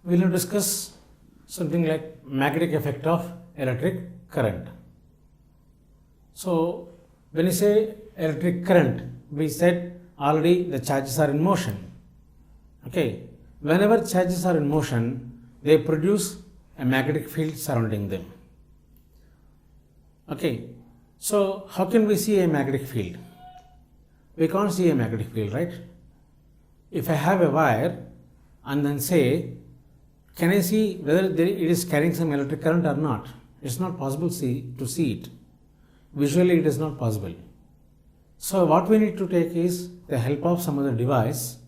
we will discuss something like magnetic effect of electric current. So, when you say electric current, we said already the charges are in motion. Okay, whenever charges are in motion, they produce a magnetic field surrounding them. Okay, so how can we see a magnetic field? We can't see a magnetic field, right? If I have a wire and then say, can I see whether it is carrying some electric current or not? It's not possible to see it. Visually, it is not possible. So what we need to take is the help of some other device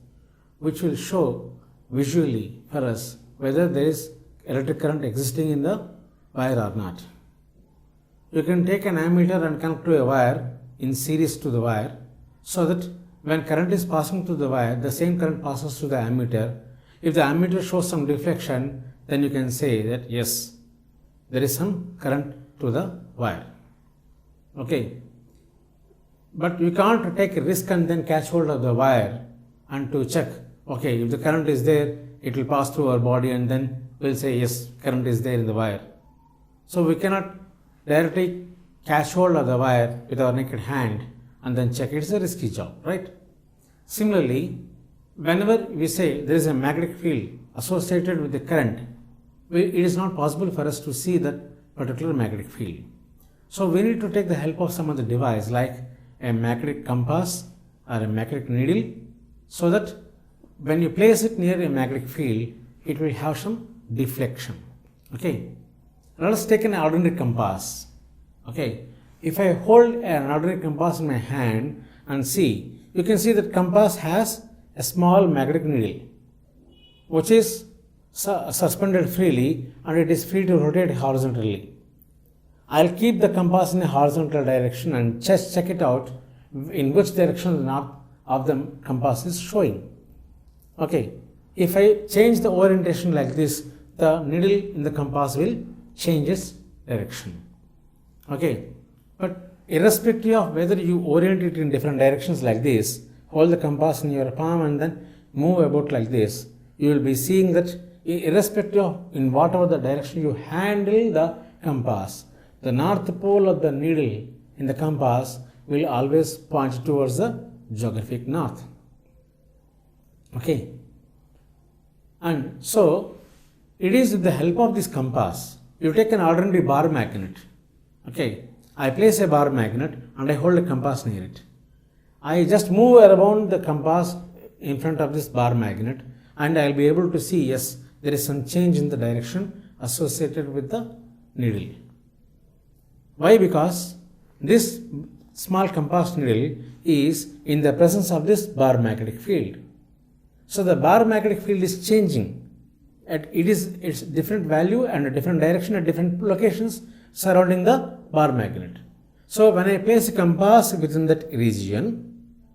which will show visually for us whether there is electric current existing in the wire or not. You can take an ammeter and connect to a wire in series to the wire, so that when current is passing through the wire, the same current passes through the ammeter. If the ammeter shows some deflection, then you can say that yes, there is some current to the wire. Okay, but you can't take a risk and then catch hold of the wire and to check, okay, if the current is there, it will pass through our body and then we'll say yes, current is there in the wire. So we cannot directly catch hold of the wire with our naked hand and then check. It's a risky job, right? Similarly, whenever we say there is a magnetic field associated with the current, it is not possible for us to see that particular magnetic field. So we need to take the help of some other device like a magnetic compass or a magnetic needle, so that when you place it near a magnetic field, it will have some deflection. Okay, let us take an ordinary compass. Okay, if I hold an ordinary compass in my hand and see, you can see that compass has a small magnetic needle which is suspended freely and it is free to rotate horizontally. I'll keep the compass in a horizontal direction and just check it out in which direction the north of the compass is showing. Okay, if I change the orientation like this, the needle in the compass will change its direction. Okay, but irrespective of whether you orient it in different directions like this, hold the compass in your palm and then move about like this, you will be seeing that irrespective of in whatever the direction you handle the compass, the north pole of the needle in the compass will always point towards the geographic north. Okay, and so it is with the help of this compass. You take an ordinary bar magnet. Okay, I place a bar magnet and I hold a compass near it. I just move around the compass in front of this bar magnet and I will be able to see, yes, there is some change in the direction associated with the needle. Why? Because this small compass needle is in the presence of this bar magnetic field. So the bar magnetic field is changing. It's different value and a different direction at different locations surrounding the bar magnet. So when I place a compass within that region,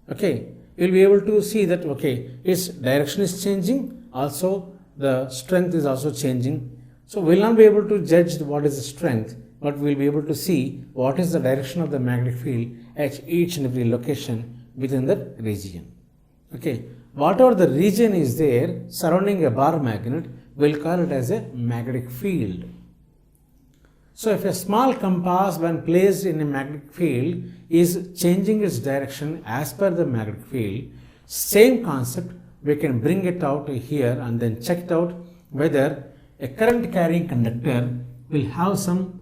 okay, you will be able to see that, okay, its direction is changing, also the strength is also changing. So we will not be able to judge what is the strength, but we will be able to see what is the direction of the magnetic field at each and every location within that region. Okay, whatever the region is there surrounding a bar magnet, we'll call it as a magnetic field. So if a small compass when placed in a magnetic field is changing its direction as per the magnetic field, same concept we can bring it out here and then check it out whether a current carrying conductor will have some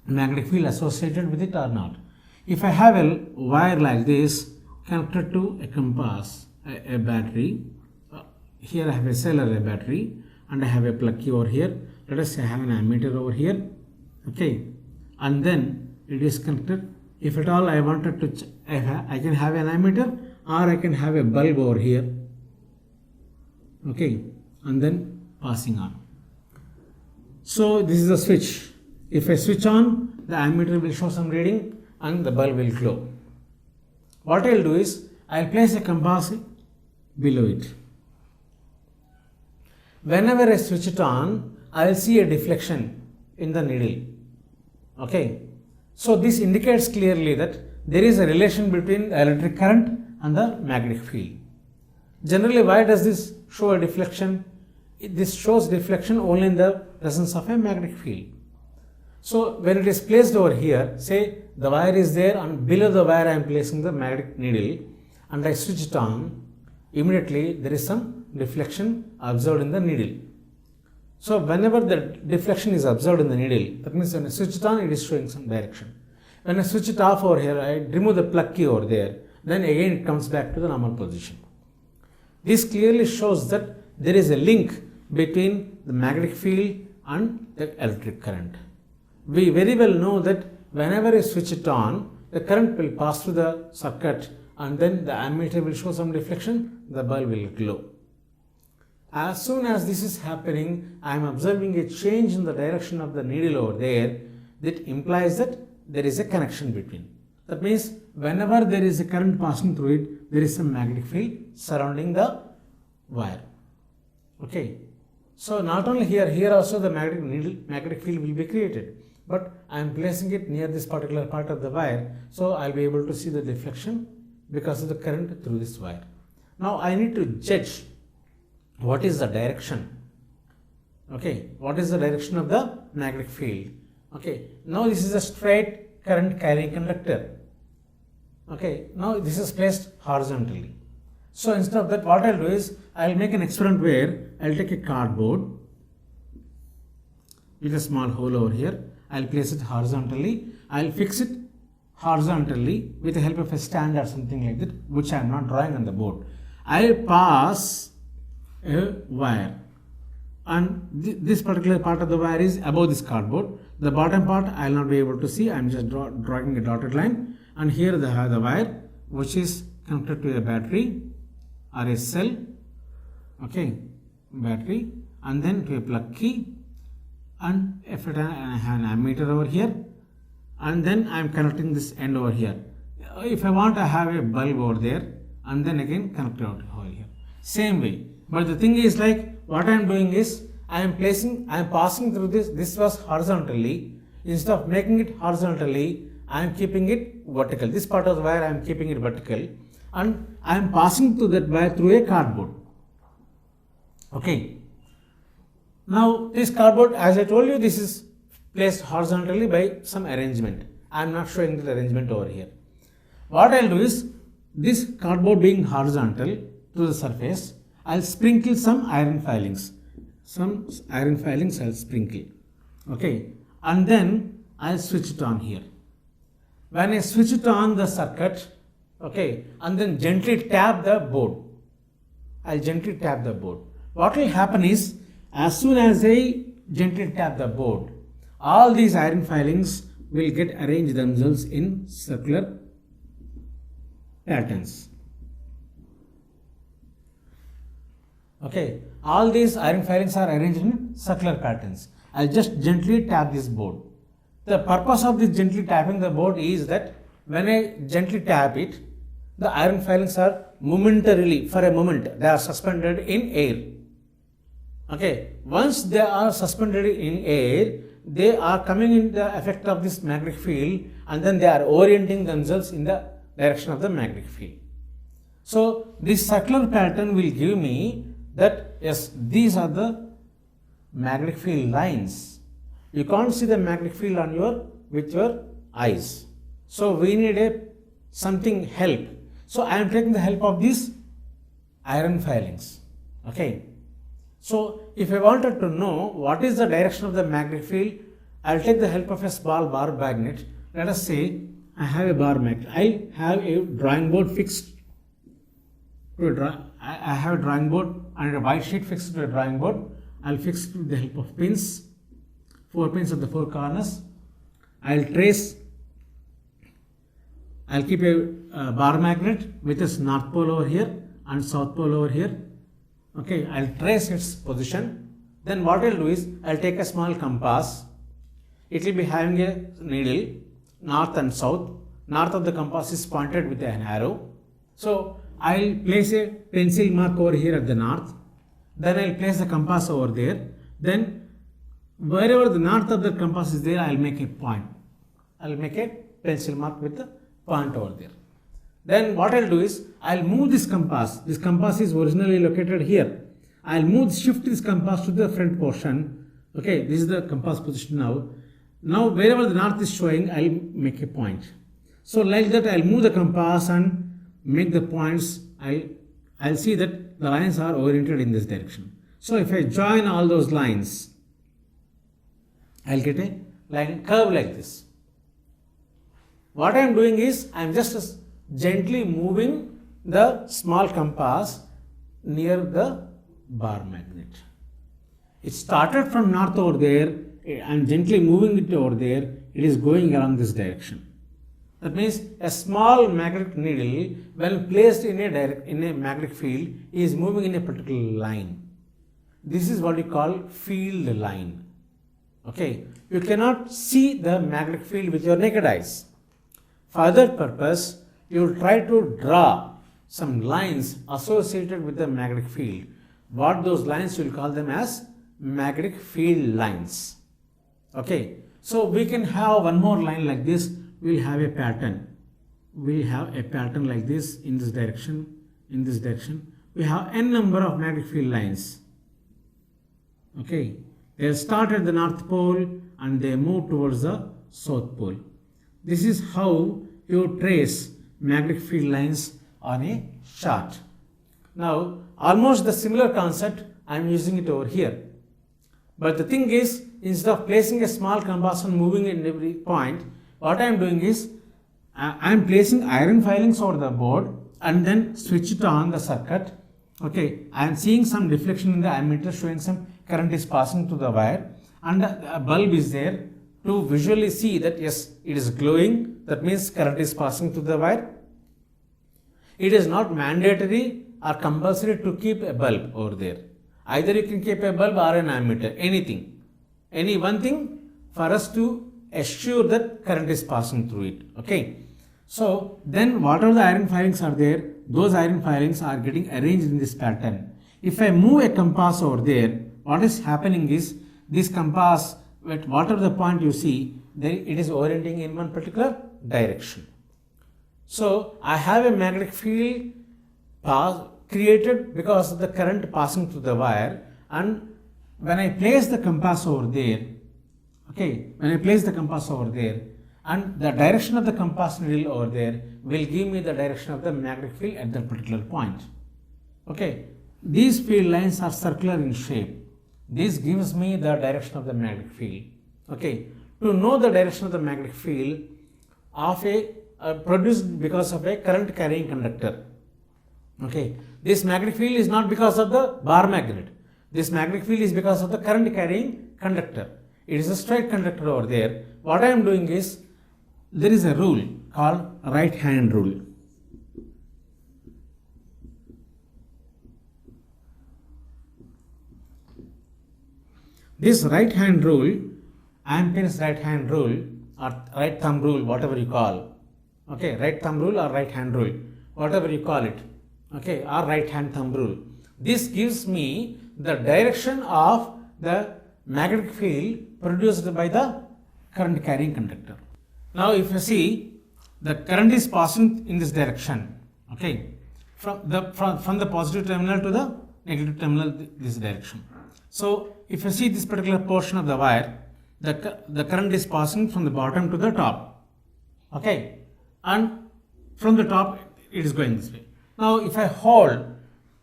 magnetic field associated with it or not. If I have a wire like this connected to a compass, a battery, here I have a cell or a battery and I have a plug key over here. Let us say I have an ammeter over here. Okay, and then it is connected. If at all I wanted to, I can have an ammeter or I can have a bulb over here. Okay, and then passing on. So this is the switch. If I switch on, the ammeter will show some reading and the bulb will glow. What I will do is, I will place a compass below it. Whenever I switch it on, I will see a deflection in the needle. Okay, so this indicates clearly that there is a relation between the electric current and the magnetic field. Generally, why does this show a deflection? this shows reflection only in the presence of a magnetic field. So when it is placed over here, say the wire is there and below the wire I am placing the magnetic needle and I switch it on, immediately there is some deflection observed in the needle. So whenever the deflection is observed in the needle, that means when I switch it on, it is showing some direction. When I switch it off over here, I remove the plug key over there, then again it comes back to the normal position. This clearly shows that there is a link between the magnetic field and the electric current. We very well know that whenever I switch it on, the current will pass through the circuit and then the ammeter will show some reflection, the bulb will glow. As soon as this is happening, I am observing a change in the direction of the needle over there. That implies that there is a connection between. That means whenever there is a current passing through it, there is some magnetic field surrounding the wire. Okay. So not only here also the magnetic field will be created. But I am placing it near this particular part of the wire, so I will be able to see the deflection because of the current through this wire. Now I need to judge what is the direction. Okay, what is the direction of the magnetic field? Okay, now this is a straight current carrying conductor. Okay, now this is placed horizontally. So instead of that, what I will do is I will make an experiment where I will take a cardboard with a small hole over here. I will place it horizontally. I will fix it horizontally with the help of a stand or something like that, which I am not drawing on the board. I will pass a wire, and this particular part of the wire is above this cardboard. The bottom part I will not be able to see. I am just drawing a dotted line, and here the wire which is connected to a battery or a cell. Okay, battery, and then to a plug key. And if I have an ammeter over here, and then I am connecting this end over here. If I want, I have a bulb over there, and then again connect it over here. Same way. But the thing is, like, what I am doing is I am passing through this. This was horizontally. Instead of making it horizontally, I am keeping it vertical. This part of the wire I am keeping it vertical, and I am passing through that wire through a cardboard. Okay. Now this cardboard, as I told you, this is placed horizontally by some arrangement. I am not showing the arrangement over here. What I will do is, this cardboard being horizontal to the surface, I will sprinkle some iron filings. Some iron filings I will sprinkle. Okay. And then I will switch it on here. When I switch it on the circuit, okay, and then gently tap the board. I will gently tap the board. What will happen is, as soon as I gently tap the board, all these iron filings will get arranged themselves in circular patterns. Okay, all these iron filings are arranged in circular patterns. I'll just gently tap this board. The purpose of this gently tapping the board is that when I gently tap it, the iron filings are momentarily, for a moment, they are suspended in air. Okay, once they are suspended in air, they are coming in the effect of this magnetic field, and then they are orienting themselves in the direction of the magnetic field. So this circular pattern will give me that yes, these are the magnetic field lines. You can't see the magnetic field with your eyes. So we need something help. So I am taking the help of these iron filings. Okay. So if I wanted to know what is the direction of the magnetic field, I will take the help of a small bar magnet. Let us say I have a bar magnet. I have a drawing board fixed to I have a drawing board and a white sheet fixed to a drawing board. I will fix it with the help of pins, 4 pins at the 4 corners. I will trace. I will keep a bar magnet with its north pole over here and south pole over here. Okay, I will trace its position. Then what I will do is I will take a small compass. It will be having a needle, north and south. North of the compass is pointed with an arrow. So I will place a pencil mark over here at the north. Then I will place the compass over there. Then wherever the north of the compass is there, I will make a point. I will make a pencil mark with the point over there. Then what I will do is I will move this compass. This compass is originally located here. I'll shift this compass to the front portion. Okay, this is the compass position now. Now wherever the north is showing, I'll make a point. So like that, I'll move the compass and make the points. I'll see that the lines are oriented in this direction. So if I join all those lines, I'll get a line curve like this. What I am doing is I am just gently moving the small compass near the bar magnet. It started from north over there. I am gently moving it over there. It is going along this direction. That means a small magnetic needle, when placed in a magnetic field, is moving in a particular line. This is what we call field line. Okay, you cannot see the magnetic field with your naked eyes. For that purpose, you will try to draw some lines associated with the magnetic field. What those lines, you will call them as magnetic field lines. Okay, so we can have one more line like this. We will have a pattern. We will have a pattern like this in this direction, in this direction. We have n number of magnetic field lines. Okay, they start at the North Pole and they move towards the South Pole. This is how you trace magnetic field lines on a chart. Now, almost the similar concept, I am using it over here. But the thing is, instead of placing a small compass and moving in every point, what I am doing is, I am placing iron filings over the board and then switch it on the circuit. Okay, I am seeing some deflection in the ammeter showing some current is passing through the wire, and a bulb is there to visually see that yes, it is glowing. That means current is passing through the wire. It is not mandatory or compulsory to keep a bulb over there. Either you can keep a bulb or an ammeter, anything. Any one thing for us to assure that current is passing through it. Okay. So then whatever the iron filings are there, those iron filings are getting arranged in this pattern. If I move a compass over there, what is happening is this compass at whatever the point you see, then it is orienting in one particular direction. So I have a magnetic field created because of the current passing through the wire, and when I place the compass over there, okay, when I place the compass over there, and the direction of the compass needle over there will give me the direction of the magnetic field at that particular point. Okay, these field lines are circular in shape. This gives me the direction of the magnetic field. Okay, to know the direction of the magnetic field of a produced because of a current carrying conductor. Okay, this magnetic field is not because of the bar magnet. This magnetic field is because of the current carrying conductor. It is a straight conductor over there. What I am doing is, there is a rule called right hand rule. This right hand rule, Ampere's right hand rule or right thumb rule, whatever you call, okay, right thumb rule or right hand rule, whatever you call it, okay, or right hand thumb rule. This gives me the direction of the magnetic field produced by the current carrying conductor. Now if you see, the current is passing in this direction, okay, from the positive terminal to the negative terminal, this direction. So if you see this particular portion of the wire, the current is passing from the bottom to the top, okay, and from the top it is going this way. Now if I hold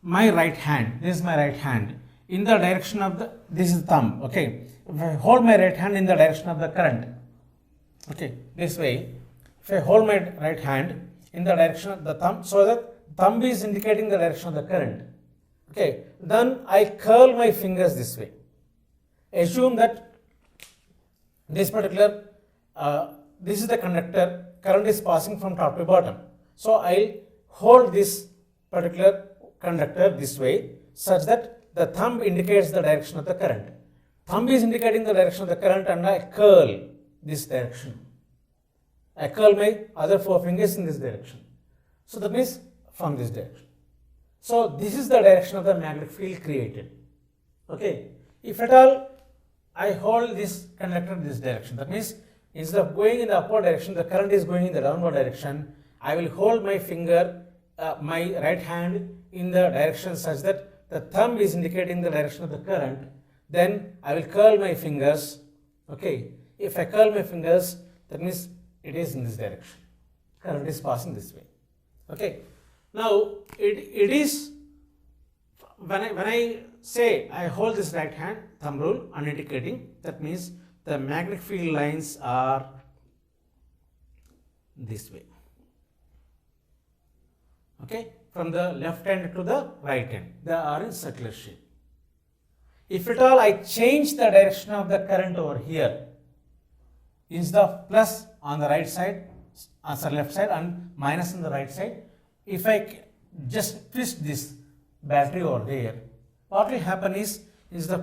my right hand, this is my right hand, in the direction of the, this is thumb, okay, if I hold my right hand in the direction of the current, okay, this way, if I hold my right hand in the direction of the thumb, so that thumb is indicating the direction of the current, okay, then I curl my fingers this way. Assume that this particular, this is the conductor, current is passing from top to bottom. So I'll hold this particular conductor this way such that the thumb indicates the direction of the current. Thumb is indicating the direction of the current and I curl this direction. I curl my other four fingers in this direction. So that means from this direction. So this is the direction of the magnetic field created. Okay. If at all I hold this conductor in this direction, that means instead of going in the upward direction, the current is going in the downward direction. I will hold my finger, my right hand in the direction such that the thumb is indicating the direction of the current, then I will curl my fingers. Okay, if I curl my fingers, that means it is in this direction. Current is passing this way. Okay, now it is when I say I hold this right hand thumb rule and indicating, that means the magnetic field lines are this way. Okay, from the left hand to the right hand, they are in circular shape. If at all I change the direction of the current over here, instead of plus on the right side, on the left side, and minus on the right side, if I just twist this battery over there, what will happen is the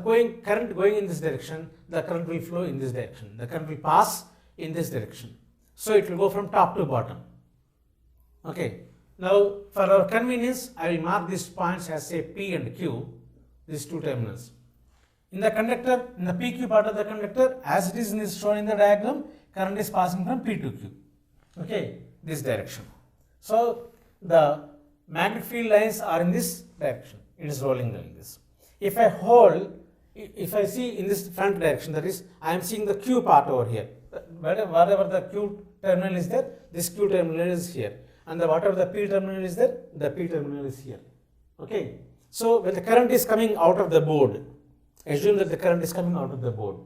current going in this direction, the current will flow in this direction. The current will pass in this direction. So it will go from top to bottom. Okay. Now, for our convenience, I will mark these points as say P and Q, these two terminals. In the conductor, in the PQ part of the conductor, as it is shown in the diagram, current is passing from P to Q. Okay, this direction. So, the magnetic field lines are in this direction. It is rolling like this. If I see in this front direction, that is, I am seeing the Q part over here. Whatever the Q terminal is there, this Q terminal is here. And whatever the P terminal is there, the P terminal is here. Okay. So, when the current is coming out of the board, assume that the current is coming out of the board.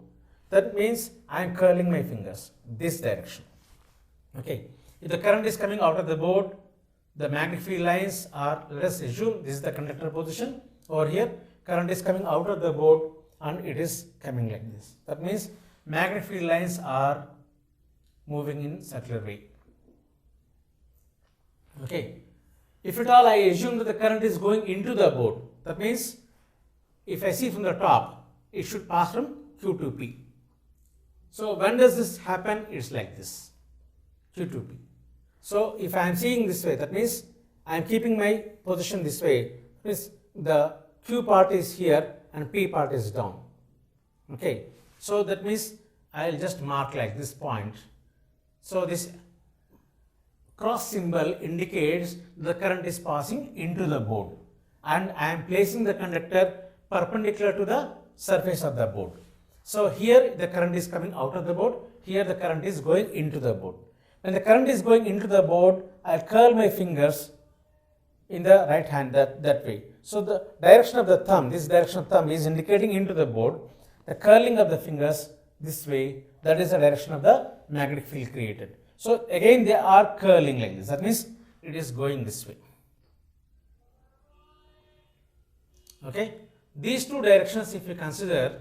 That means I am curling my fingers this direction. Okay. If the current is coming out of the board, the magnetic field lines are, let us assume this is the conductor position over here. Current is coming out of the board and it is coming like this. That means magnetic field lines are moving in circular way. Okay. If at all I assume that the current is going into the board, that means if I see from the top, it should pass from Q to P. So when does this happen? It's like this, Q to P. So if I am seeing this way, that means I am keeping my position this way. Means the Q part is here and P part is down. Okay. So that means I will just mark like this point. So this cross symbol indicates the current is passing into the board, and I am placing the conductor perpendicular to the surface of the board. So here the current is coming out of the board, here the current is going into the board. When the current is going into the board, I will curl my fingers in the right hand that way. So the direction of the thumb, this direction of thumb is indicating into the board. The curling of the fingers this way, that is the direction of the magnetic field created. So again they are curling like this, that means it is going this way. Okay. These two directions if you consider,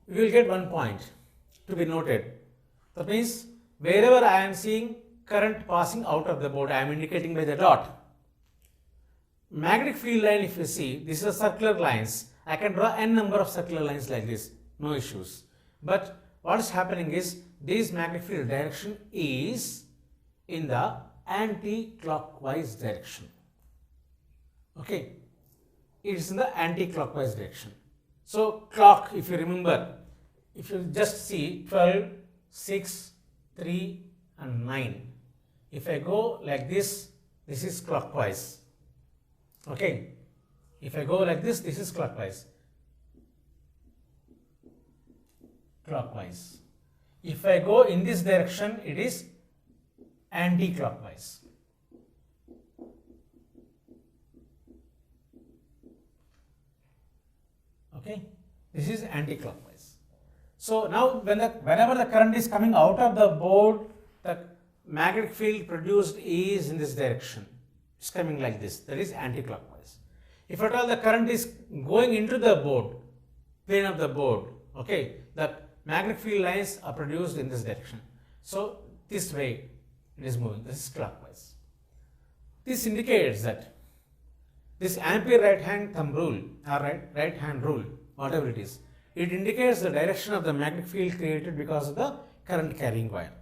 we will get one point to be noted. That means wherever I am seeing current passing out of the board, I am indicating by the dot. Magnetic field line, if you see, this is circular lines. I can draw n number of circular lines like this, no issues. But what is happening is, this magnetic field direction is in the anti-clockwise direction. Okay, it is in the anti-clockwise direction. So clock, if you remember, if you just see 12, 6, 3 and 9. If I go like this, this is clockwise. Okay, if I go like this, this is clockwise. Clockwise. If I go in this direction, it is anti-clockwise. Okay, this is anti-clockwise. So now whenever the current is coming out of the board, the magnetic field produced is in this direction. It's coming like this, that is anti-clockwise. If at all the current is going into the board, plane of the board, okay, the magnetic field lines are produced in this direction. So this way it is moving, this is clockwise. This indicates that this Ampere right hand thumb rule or right hand rule, whatever it is, it indicates the direction of the magnetic field created because of the current carrying wire.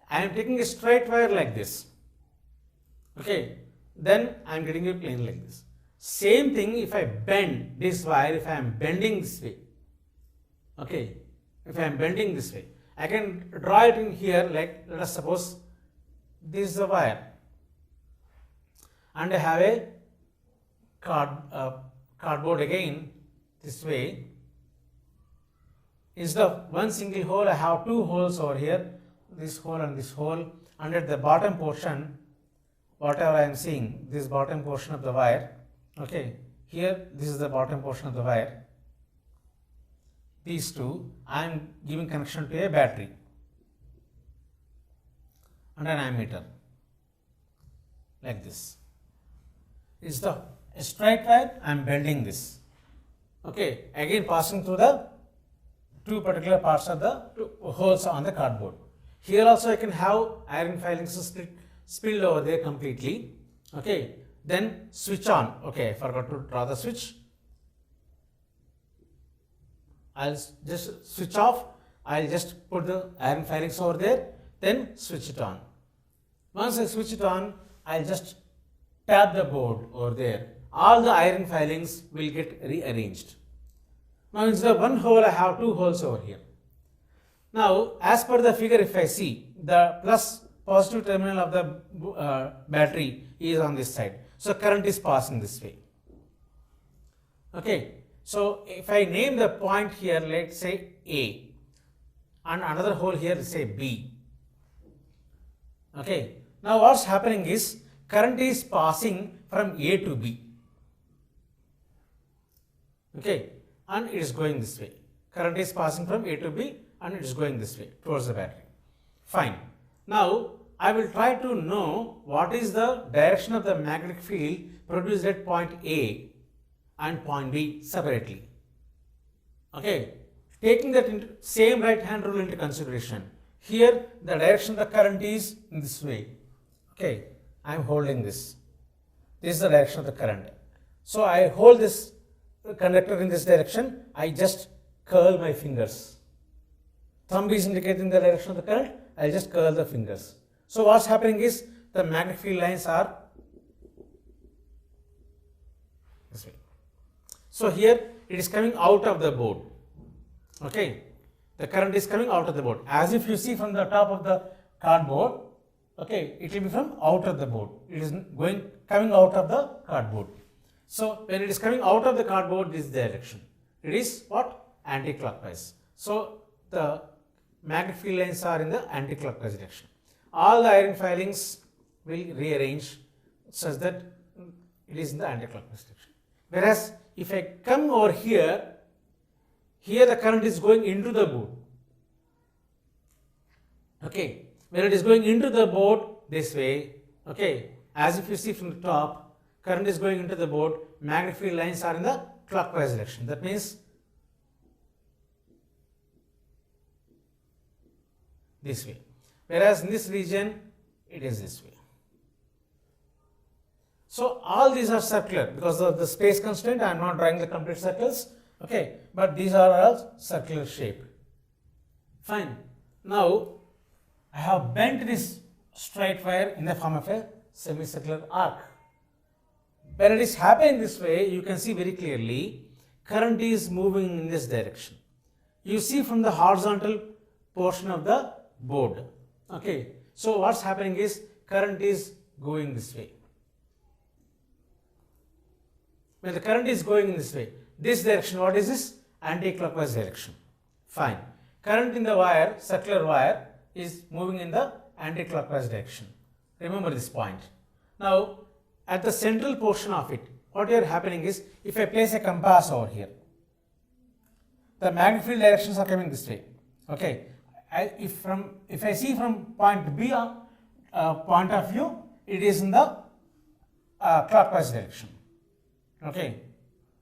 I am taking a straight wire like this. Okay, then I am getting a plane like this. Same thing if I bend this wire, if I am bending this way. Okay, if I am bending this way, I can draw it in here like, let us suppose this is the wire and I have a cardboard again this way. Instead of one single hole, I have two holes over here, this hole and this hole, and at the bottom portion, whatever I am seeing, this bottom portion of the wire, okay, here this is the bottom portion of the wire, these two, I am giving connection to a battery and an ammeter, like this. Instead of a straight wire, I am bending this, okay, again passing through the two particular parts of the two holes on the cardboard. Here also I can have iron filings spilled over there completely, okay. Then switch on, okay, I forgot to draw the switch. I'll just switch off, I'll just put the iron filings over there, then switch it on. Once I switch it on, I'll just tap the board over there. All the iron filings will get rearranged. Now instead of one hole, I have two holes over here. Now as per the figure, if I see, the positive terminal of the battery is on this side. So current is passing this way. Okay. So if I name the point here, let's say A, and another hole here, say B. Okay. Now what's happening is current is passing from A to B. Okay. And it is going this way. Current is passing from A to B and it is going this way towards the battery. Fine. Now I will try to know what is the direction of the magnetic field produced at point A and point B separately. Okay. Taking that into same right hand rule into consideration. Here the direction of the current is in this way. Okay. I am holding this. This is the direction of the current. So I hold this conductor in this direction, I just curl my fingers. Thumb is indicating the direction of the current, I just curl the fingers. So what's happening is the magnetic field lines are this way. So here it is coming out of the board. Okay, the current is coming out of the board. As if you see from the top of the cardboard, okay, it will be from out of the board. It is coming out of the cardboard. So when it is coming out of the cardboard, this direction. It is what? Anti-clockwise. So the magnetic field lines are in the anti-clockwise direction. All the iron filings will rearrange such that it is in the anti-clockwise direction. Whereas if I come over here, here the current is going into the board. Okay. When it is going into the board this way, okay, as if you see from the top, current is going into the board, magnetic field lines are in the clockwise direction. That means this way. Whereas in this region, it is this way. So all these are circular because of the space constraint. I am not drawing the complete circles. Okay, but these are all circular shape. Fine. Now I have bent this straight wire in the form of a semicircular arc. When it is happening this way, you can see very clearly current is moving in this direction. You see from the horizontal portion of the board. Okay. So what's happening is current is going this way. When the current is going in this way, this direction, what is this? Anti-clockwise direction. Fine. Current in the wire, circular wire, is moving in the anti-clockwise direction. Remember this point. Now, at the central portion of it, what is happening is, if I place a compass over here, the magnetic field directions are coming this way. Okay. If I see from point B point of view, it is in the clockwise direction. Okay.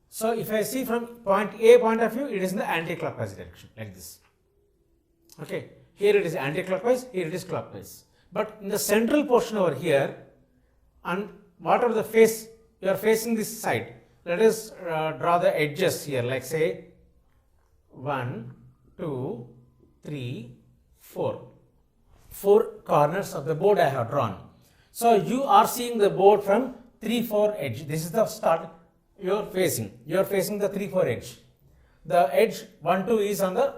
So if I see from point A point of view, it is in the anti-clockwise direction, like this. Okay. Here it is anti-clockwise, here it is clockwise. But in the central portion over here, and whatever the face, you are facing this side, let us draw the edges here, like say 1, 2, 3, 4. 4 corners of the board I have drawn. So you are seeing the board from 3, 4 edge. This is the start you are facing. You are facing the 3, 4 edge. The edge 1, 2 is on the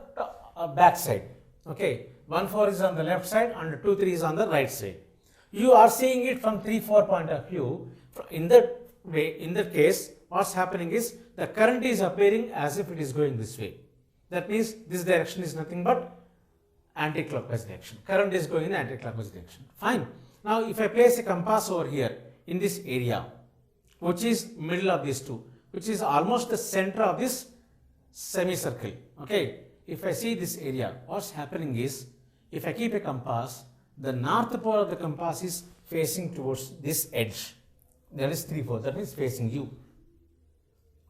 back side. Okay. 1, 4 is on the left side and 2, 3 is on the right side. You are seeing it from 3, 4 point of view. In that way, in that case, what's happening is the current is appearing as if it is going this way. That means this direction is nothing but anti-clockwise direction. Current is going in anti-clockwise direction. Fine. Now, if I place a compass over here in this area, which is middle of these two, which is almost the center of this semicircle. Okay. If I see this area, what's happening is, if I keep a compass, the north pole of the compass is facing towards this edge. There is 3 poles. That means facing you.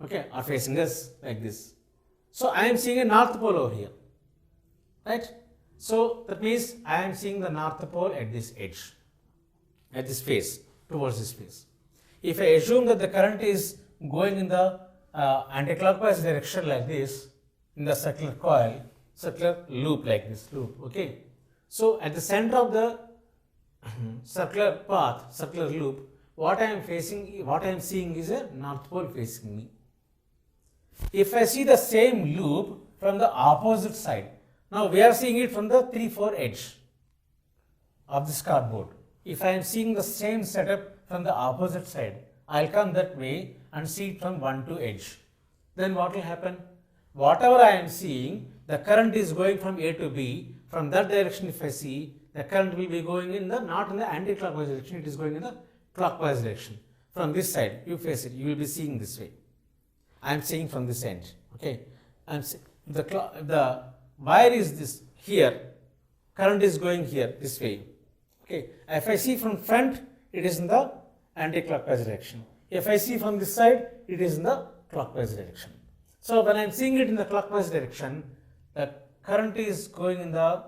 Okay. Or facing us like this. So, I am seeing a north pole over here. Right. So, that means I am seeing the north pole at this edge, at this face, towards this face. If I assume that the current is going in the anti-clockwise direction like this, in the circular coil, circular loop like this loop, okay. So, at the center of the circular path, circular loop, what I am seeing is a north pole facing me. If I see the same loop from the opposite side, now we are seeing it from the 3-4 edge of this cardboard. If I am seeing the same setup from the opposite side, I will come that way and see it from 1-2 edge. Then what will happen? Whatever I am seeing, the current is going from A to B. From that direction, if I see, the current will be going in the, not in the anti-clockwise direction, it is going in the clockwise direction. From this side, you face it, you will be seeing this way. I am seeing from this end. Okay. The wire is this here, current is going here this way. Okay. If I see from front, it is in the anti-clockwise direction. If I see from this side, it is in the clockwise direction. So, when I am seeing it in the clockwise direction, the current is going in the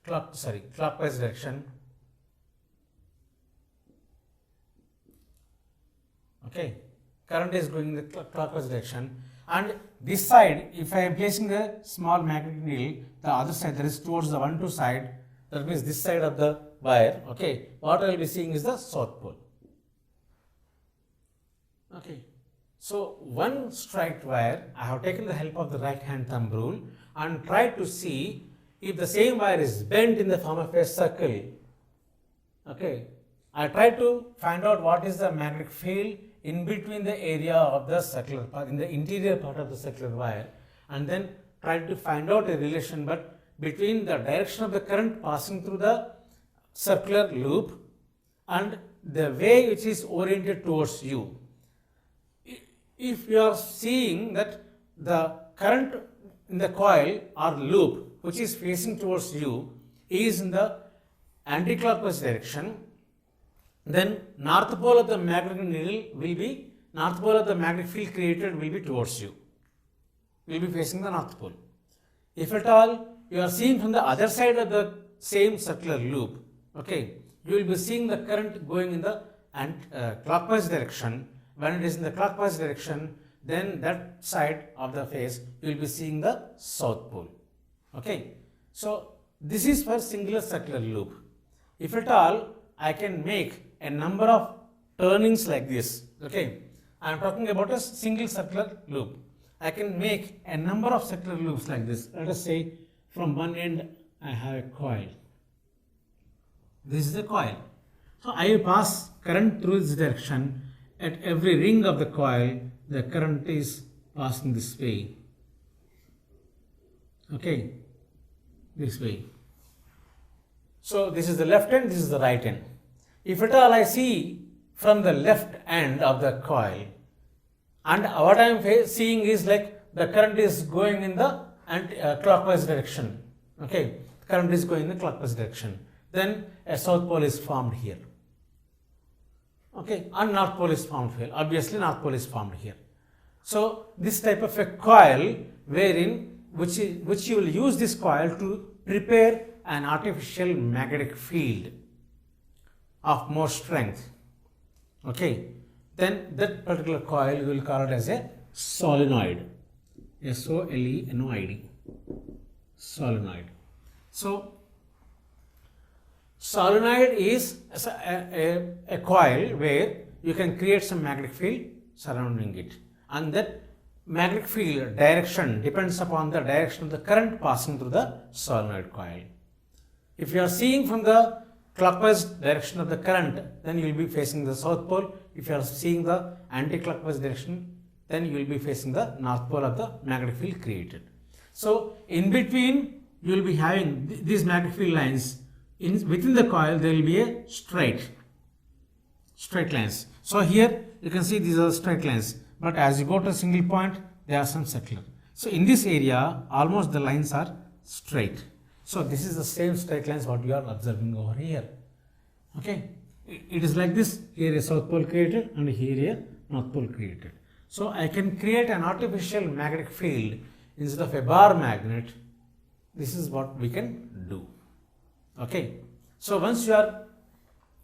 clockwise direction. Okay. Current is going in the clockwise direction, and this side, if I am placing the small magnetic needle, the other side, that is towards the 1-2 side, that means this side of the wire, okay, what I will be seeing is the south pole. Okay. So, one straight wire, I have taken the help of the right hand thumb rule and tried to see if the same wire is bent in the form of a circle. Okay. I tried to find out what is the magnetic field in between the area of the circular part, in the interior part of the circular wire, and then tried to find out a relation between the direction of the current passing through the circular loop and the way which is oriented towards you. If you are seeing that the current in the coil or loop which is facing towards you is in the anti-clockwise direction, then north pole of the magnetic needle will be, north pole of the magnetic field created will be towards you, will be facing the north pole. If at all you are seeing from the other side of the same circular loop, okay, you will be seeing the current going in the clockwise direction. When it is in the clockwise direction, then that side of the face you will be seeing the south pole. Okay. So, this is for singular circular loop. If at all I can make a number of turnings like this, okay, I am talking about a single circular loop. I can make a number of circular loops like this. Let us say from one end I have a coil. This is the coil. So, I will pass current through this direction. At every ring of the coil, the current is passing this way. Okay, this way. So, this is the left end, this is the right end. If at all I see from the left end of the coil, and what I am seeing is like the current is going in the clockwise direction. Okay, current is going in the clockwise direction. Then a south pole is formed here. Okay, and north pole is formed here. Obviously, north pole is formed here. So, this type of a coil wherein which you will use this coil to prepare an artificial magnetic field of more strength. Okay, then that particular coil we will call it as a solenoid. SOLENOID. Solenoid. So, solenoid is a coil where you can create some magnetic field surrounding it, and that magnetic field direction depends upon the direction of the current passing through the solenoid coil. If you are seeing from the clockwise direction of the current, then you will be facing the south pole. if you are seeing the anti-clockwise direction, then you will be facing the north pole of the magnetic field created. So in between you will be having these magnetic field lines. Within the coil there will be a straight lines. So here you can see these are straight lines, but as you go to a single point there are some circular. So in this area almost the lines are straight. So this is the same straight lines what you are observing over here. Okay, it is like this. Here a south pole created and here a north pole created. So I can create an artificial magnetic field instead of a bar magnet. This is what we can do. Okay, so once you are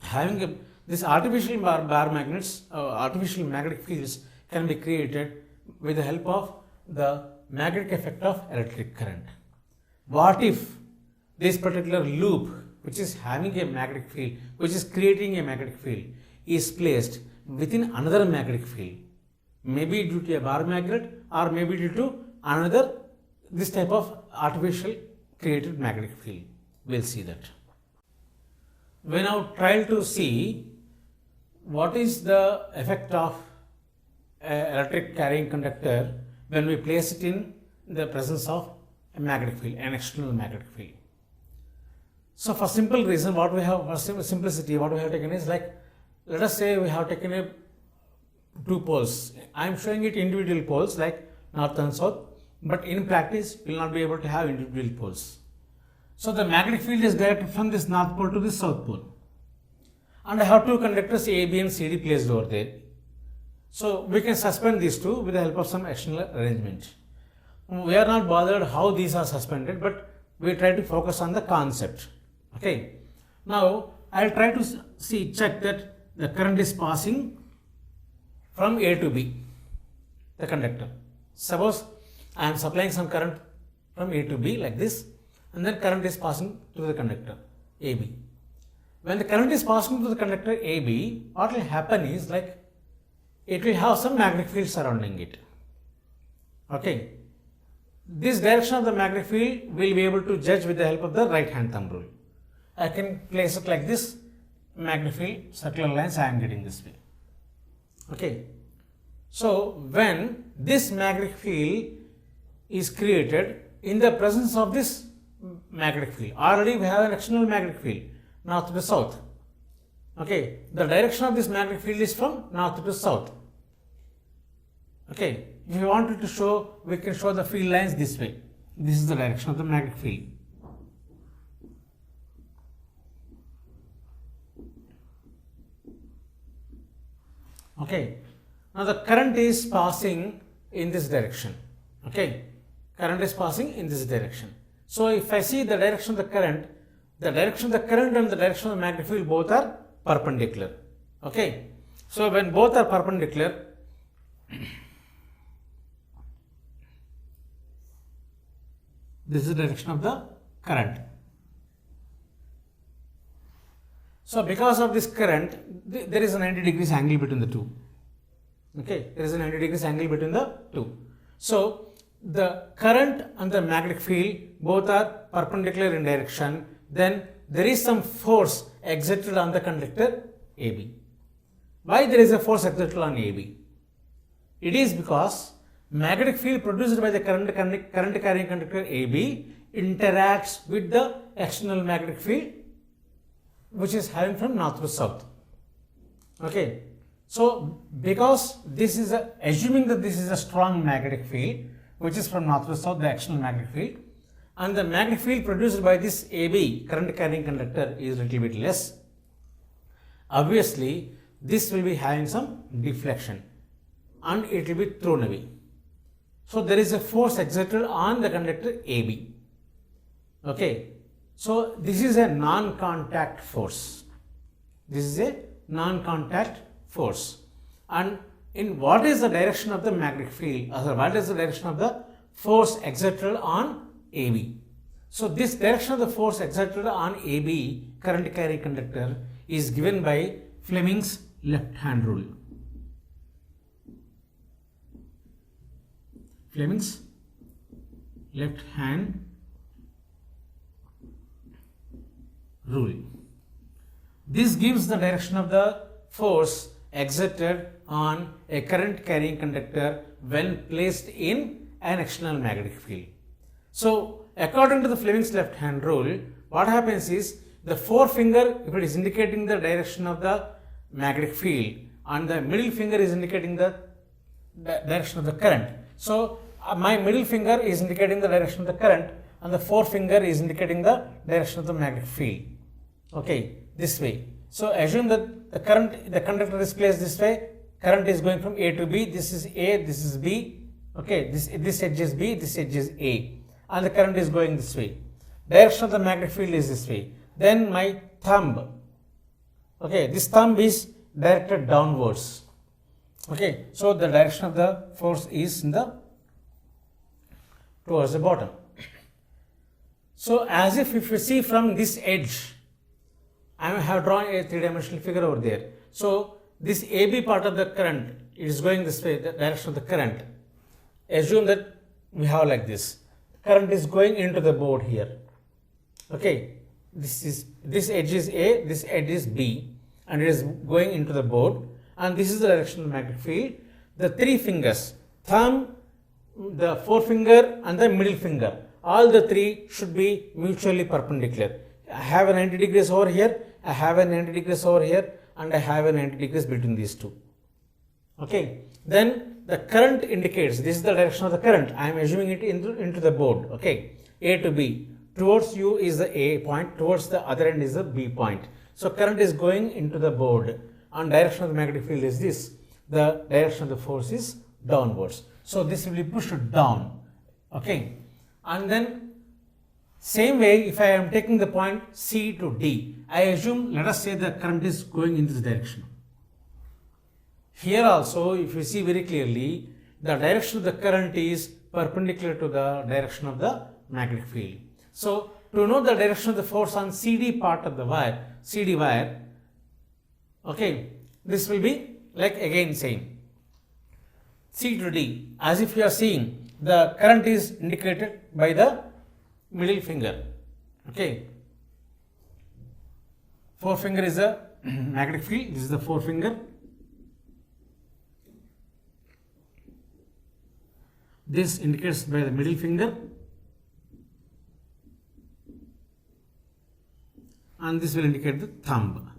having this artificial bar magnets, artificial magnetic fields can be created with the help of the magnetic effect of electric current. What if this particular loop, which is having a magnetic field, which is creating a magnetic field, is placed within another magnetic field, maybe due to a bar magnet or maybe due to another this type of artificial created magnetic field? We'll see that. We now try to see what is the effect of electric carrying conductor when we place it in the presence of a magnetic field, an external magnetic field. So for simple reason, what we have, for simplicity, what we have taken is like, let us say we have taken two poles. I am showing it individual poles like north and south, but in practice you will not be able to have individual poles. So the magnetic field is directed from this north pole to this south pole, and I have two conductors A, B and C, D placed over there. So we can suspend these two with the help of some external arrangement. We are not bothered how these are suspended, but we try to focus on the concept. Okay. Now I will try to check that the current is passing from A to B, the conductor. Suppose I am supplying some current from A to B like this, and then current is passing to the conductor AB. When the current is passing to the conductor AB, what will happen is like it will have some magnetic field surrounding it. Okay. This direction of the magnetic field will be able to judge with the help of the right hand thumb rule. I can place it like this, magnetic field, circular lines I am getting this way. Okay. So when this magnetic field is created in the presence of this magnetic field, already we have an external magnetic field, north to south. Okay, the direction of this magnetic field is from north to south. Okay, if you wanted to show, we can show the field lines this way. This is the direction of the magnetic field. Okay, now the current is passing in this direction. Okay, current is passing in this direction. So if I see the direction of the current and the direction of the magnetic field both are perpendicular. Okay, so when both are perpendicular, this is the direction of the current. So because of this current, there is a 90 degrees angle between the two. Okay, there is a 90 degrees angle between the two. So the current and the magnetic field both are perpendicular in direction. Then there is some force exerted on the conductor AB. Why there is a force exerted on AB? It is because magnetic field produced by the current carrying conductor AB interacts with the external magnetic field which is having from north to south. Okay, so because this is assuming that this is a strong magnetic field which is from north to south, the external magnetic field, and the magnetic field produced by this AB current carrying conductor is little bit less, obviously this will be having some deflection and it will be thrown away. So there is a force exerted on the conductor AB. Okay, so this is a non-contact force. This is a non-contact force. And in what is the direction of the magnetic field, or what is the direction of the force exerted on AB? So this direction of the force exerted on AB current carrying conductor is given by Fleming's left hand rule. Fleming's left hand rule. This gives the direction of the force exerted on a current carrying conductor when placed in an external magnetic field. So, according to the Fleming's left hand rule, what happens is the forefinger, if it is indicating the direction of the magnetic field, and the middle finger is indicating the direction of the current. So, my middle finger is indicating the direction of the current and the forefinger is indicating the direction of the magnetic field. Okay, this way. So, assume that the conductor is placed this way, current is going from A to B, this is A, this is B, okay, this edge is B, this edge is A, and the current is going this way. Direction of the magnetic field is this way. Then my thumb, okay, this thumb is directed downwards. Okay, so the direction of the force is in the towards the bottom. So as if you see from this edge, I have drawn a three-dimensional figure over there. So this AB part of the current is going this way, the direction of the current. Assume that we have like this. Current is going into the board here. Okay, this edge is A, this edge is B, and it is going into the board, and this is the direction of the magnetic field. The three fingers, thumb, the forefinger and the middle finger, all the three should be mutually perpendicular. I have a 90 degrees over here, I have a 90 degrees over here, and I have a 90 degrees between these two. Okay, then the current indicates, this is the direction of the current, I am assuming it into the board, okay, A to B. Towards you is the A point, towards the other end is the B point. So current is going into the board and direction of the magnetic field is this. The direction of the force is downwards. So this will be pushed down. Okay. And then same way, if I am taking the point C to D, I assume, let us say the current is going in this direction. Here also, if you see very clearly, the direction of the current is perpendicular to the direction of the magnetic field. So, to know the direction of the force on CD part of the wire, CD wire, okay, this will be like again same. C to D, as if you are seeing the current is indicated by the middle finger, okay. Forefinger is the magnetic field, this is the forefinger. This indicates by the middle finger. And this will indicate the thumb.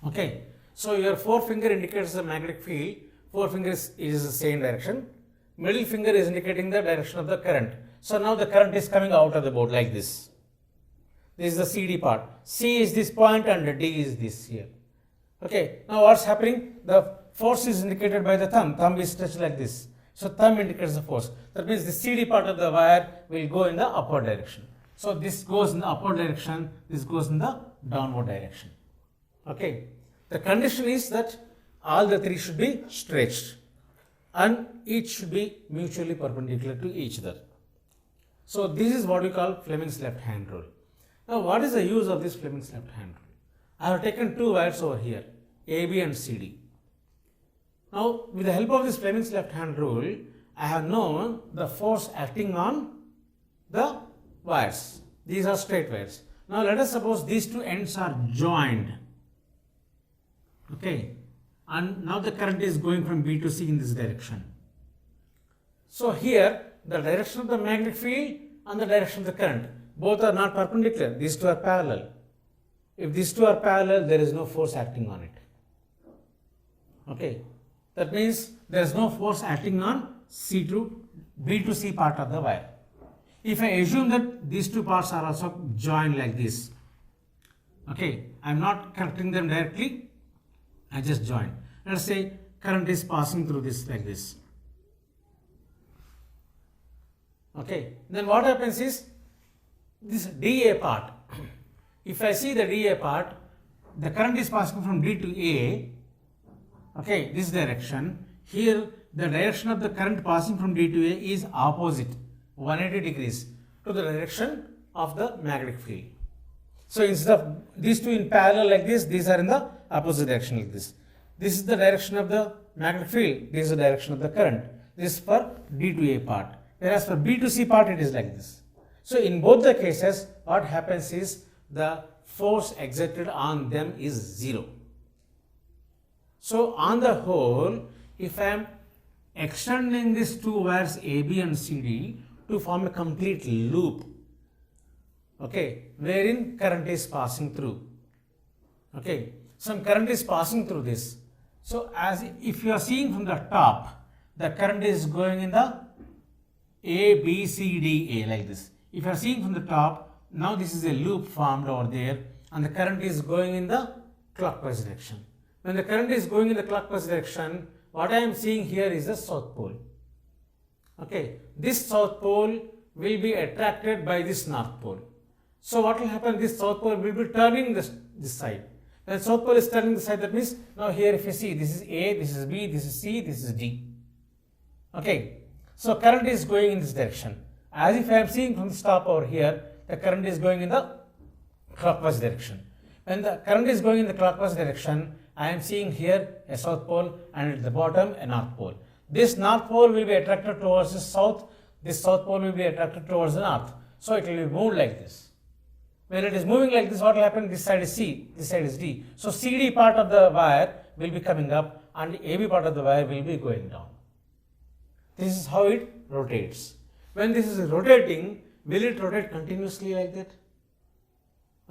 Okay, so your forefinger indicates the magnetic field, forefinger is the same direction, middle finger is indicating the direction of the current. So now the current is coming out of the board like this. This is the CD part. C is this point and D is this here. Okay, now what's happening? The force is indicated by the thumb. Thumb is stretched like this. So thumb indicates the force. That means the CD part of the wire will go in the upward direction. So this goes in the upward direction, this goes in the downward direction. Okay. The condition is that all the three should be stretched and each should be mutually perpendicular to each other. So this is what we call Fleming's left hand rule. Now what is the use of this Fleming's left hand rule? I have taken two wires over here, AB and CD. Now with the help of this Fleming's left hand rule, I have known the force acting on the wires. These are straight wires. Now let us suppose these two ends are joined. Okay. And now the current is going from B to C in this direction. So here the direction of the magnetic field and the direction of the current, both are not perpendicular. These two are parallel. If these two are parallel, there is no force acting on it. Okay. That means there is no force acting on B to C part of the wire. If I assume that these two parts are also joined like this, okay, I am not connecting them directly, I just join. Let us say current is passing through this like this. Okay, then what happens is this DA part, if I see the DA part, the current is passing from D to A, okay, this direction. Here the direction of the current passing from D to A is opposite, 180 degrees to the direction of the magnetic field. So instead of these two in parallel like this, these are in the opposite direction like this. This is the direction of the magnetic field, this is the direction of the current. This is for D to A part. Whereas for B to C part, it is like this. So in both the cases, what happens is the force exerted on them is zero. So on the whole, if I am extending these two wires AB and CD to form a complete loop, okay, wherein current is passing through, okay, some current is passing through this. So as if you are seeing from the top, the current is going in the A, B, C, D, A like this. If you are seeing from the top, now this is a loop formed over there and the current is going in the clockwise direction. When the current is going in the clockwise direction, what I am seeing here is the south pole. Okay, this south pole will be attracted by this north pole. So what will happen? This south pole will be turning this side. When south pole is turning this side, that means now here if you see, this is A, this is B, this is C, this is D. Okay, so current is going in this direction. As if I am seeing from the top over here, the current is going in the clockwise direction. When the current is going in the clockwise direction, I am seeing here a south pole and at the bottom a north pole. This north pole will be attracted towards the south, this south pole will be attracted towards the north. So it will be moved like this. When it is moving like this, what will happen? This side is C, this side is D. So CD part of the wire will be coming up and AB part of the wire will be going down. This is how it rotates. When this is rotating, will it rotate continuously like that?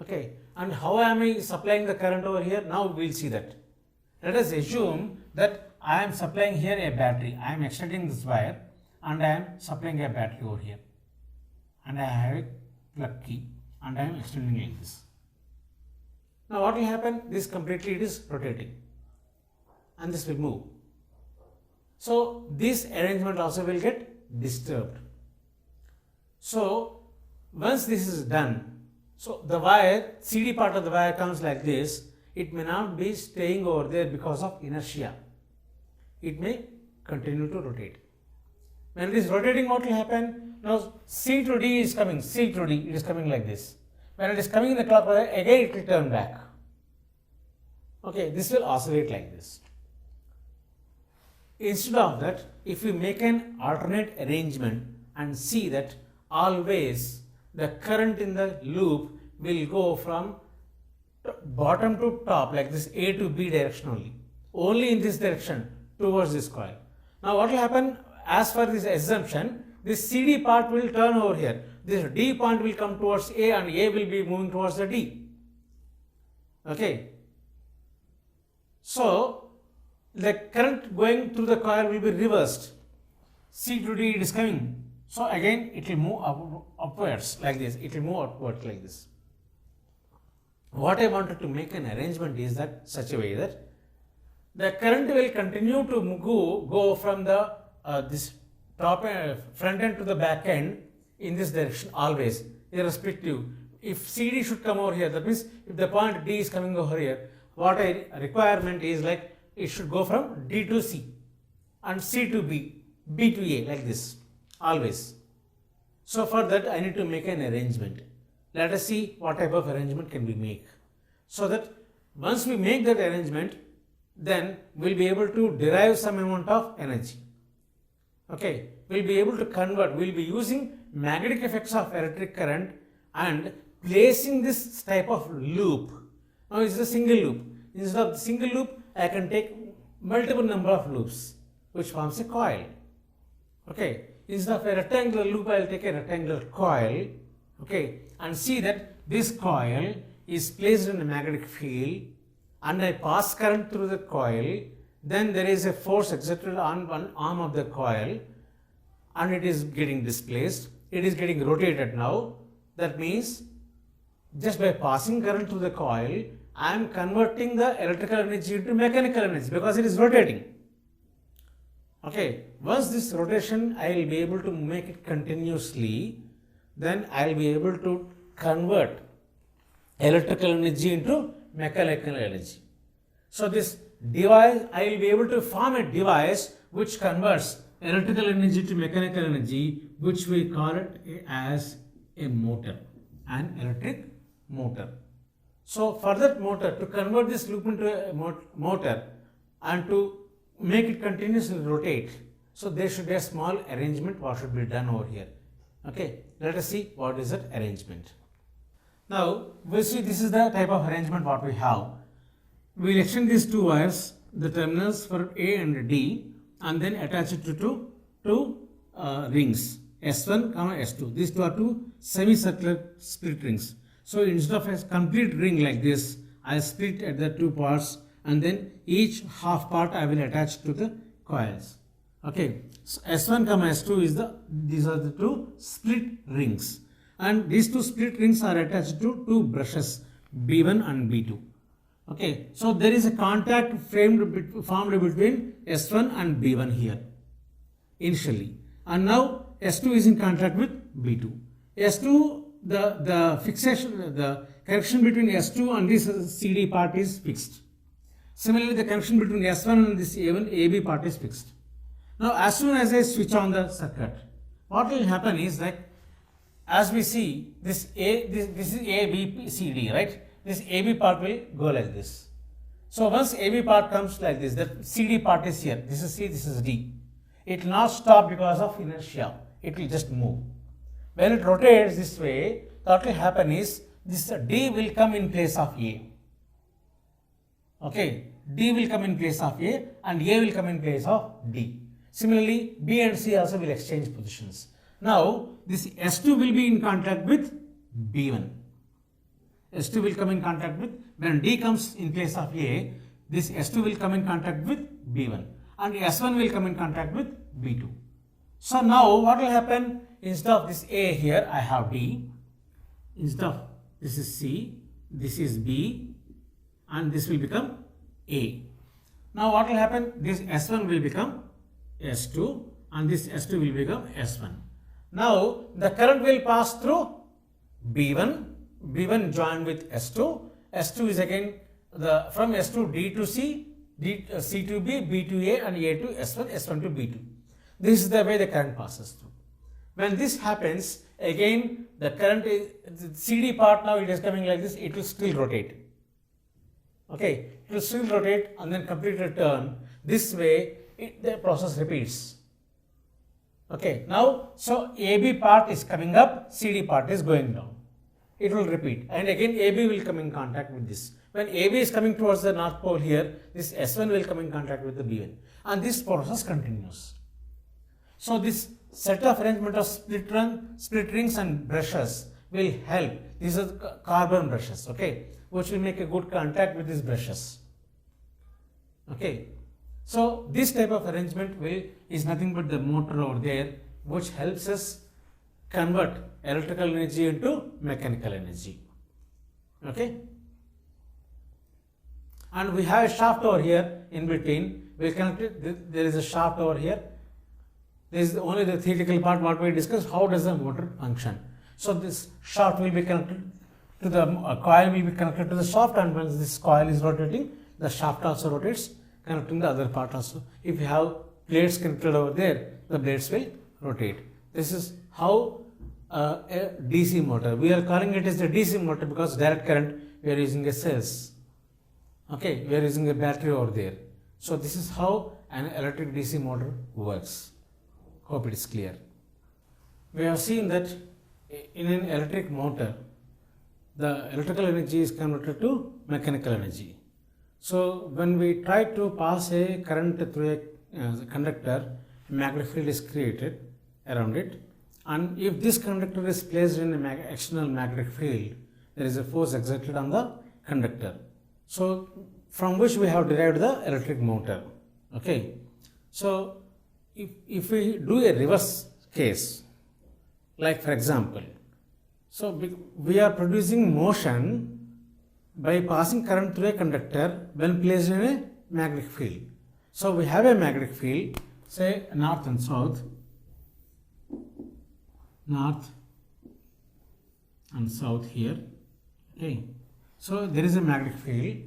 Okay, and how am I supplying the current over here? Now we will see that. Let us assume that I am supplying here a battery. I am extending this wire and I am supplying a battery over here. And I have a plug key and I am extending like this. Now what will happen? This completely it is rotating and this will move. So this arrangement also will get disturbed. So once this is done, so the wire, CD part of the wire comes like this, it may not be staying over there because of inertia. It may continue to rotate. When it is rotating, what will happen? Now C to D is coming, C to D, it is coming like this. When it is coming in the clockwise, again it will turn back. Okay, this will oscillate like this. Instead of that, if we make an alternate arrangement and see that always the current in the loop will go from bottom to top like this, A to B direction only in this direction towards this coil. Now what will happen? As per this assumption, this CD part will turn over here. This D point will come towards A and A will be moving towards the D. Okay. So the current going through the coil will be reversed. C to D it is coming. So again it will move upwards like this. It will move upwards like this. What I wanted to make an arrangement is that such a way that the current will continue to go from the this top front end to the back end in this direction always, irrespective. If CD should come over here, that means if the point D is coming over here, what I requirement is like it should go from D to C and C to B, B to A like this always. So for that I need to make an arrangement. Let us see what type of arrangement can we make. So that once we make that arrangement, then we'll be able to derive some amount of energy. Okay, we'll be able to convert, we'll be using magnetic effects of electric current and placing this type of loop. Now it's a single loop. Instead of the single loop, I can take multiple number of loops which forms a coil. Okay, instead of a rectangular loop, I will take a rectangular coil. Okay, and see that this coil is placed in a magnetic field and I pass current through the coil. Then there is a force exerted on one arm of the coil and it is getting displaced. It is getting rotated now. That means just by passing current through the coil, I am converting the electrical energy into mechanical energy because it is rotating. Okay, once this rotation I will be able to make it continuously, then I will be able to convert electrical energy into mechanical energy. So this device, I will be able to form a device which converts electrical energy to mechanical energy, which we call it as a motor, an electric motor. So for that motor, to convert this loop into a motor and to make it continuously rotate, so there should be a small arrangement what should be done over here. Okay, let us see what is that arrangement. Now we'll see this is the type of arrangement what we have. We'll extend these two wires the terminals for A and D and then attach it to two rings S1, S2. These two are two semicircular split rings. So instead of a complete ring like this, I split at the two parts and then each half part I will attach to the coils. Okay, so S1, S2 is these are the two split rings, and these two split rings are attached to two brushes B1 and B2. Okay, so there is a contact formed between S1 and B1 here initially, and now S2 is in contact with B2. S2, the fixation, the connection between S2 and this CD part is fixed. Similarly, the connection between S1 and this AB part is fixed. Now, as soon as I switch on the circuit, what will happen is, like, as we see, this is A, B, C, D, right? This AB part will go like this. So once AB part comes like this, the CD part is here. This is C, this is D. It will not stop because of inertia. It will just move. When it rotates this way, what will happen is this D will come in place of A. Okay, D will come in place of A and A will come in place of D. Similarly, B and C also will exchange positions. Now, this S2 will be in contact with B1. S2 will come in contact with, when D comes in place of A, this S2 will come in contact with B1 and S1 will come in contact with B2. So now what will happen, instead of this A here, I have D, instead of this is C, this is B, and this will become A. Now what will happen, this S1 will become S2 and this S2 will become S1. Now the current will pass through B1, B1 joined with S2, S2 is again from S2 D to C, C to B, B to A and A to S1, S1 to B2. This is the way the current passes through. When this happens, again the current is, the CD part now it is coming like this, it will still rotate. Okay, it will still rotate and then complete a turn. This way the process repeats. Okay, now so AB part is coming up, CD part is going down. It will repeat and again AB will come in contact with this. When AB is coming towards the north pole here, this S1 will come in contact with the B1 and this process continues. So this set of arrangement of split rings and brushes will help. These are the carbon brushes, okay, which will make a good contact with these brushes. Okay, so this type of arrangement is nothing but the motor over there, which helps us convert electrical energy into mechanical energy. Okay, and we have a shaft over here in between. We connect it. There is a shaft over here. This is only the theoretical part what we discussed. How does the motor function? So this shaft will be connected to the coil will be connected to the shaft, and when this coil is rotating, the shaft also rotates, connecting the other part also. If you have plates connected over there, the blades will rotate. This is how a DC motor. We are calling it as a DC motor because direct current we are using a cells. Okay, we are using a battery over there. So this is how an electric DC motor works. Hope it is clear. We have seen that in an electric motor, the electrical energy is converted to mechanical energy. So when we try to pass a current through a conductor, a magnetic field is created around it, and if this conductor is placed in an external magnetic field, there is a force exerted on the conductor. So from which we have derived the electric motor. Okay, so if we do a reverse case, like for example, so we are producing motion by passing current through a conductor when placed in a magnetic field. So we have a magnetic field, say north and south, north and south here. Okay, so there is a magnetic field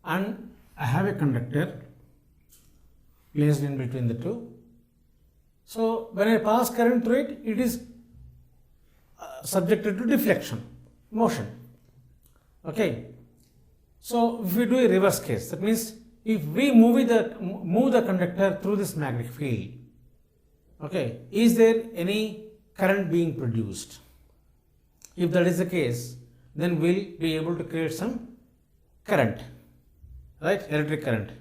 and I have a conductor placed in between the two. So when I pass current through it, it is subjected to deflection, motion. Okay, so if we do a reverse case, that means if we move the conductor through this magnetic field, okay, is there any current being produced? If that is the case, then we'll be able to create some current, right, electric current.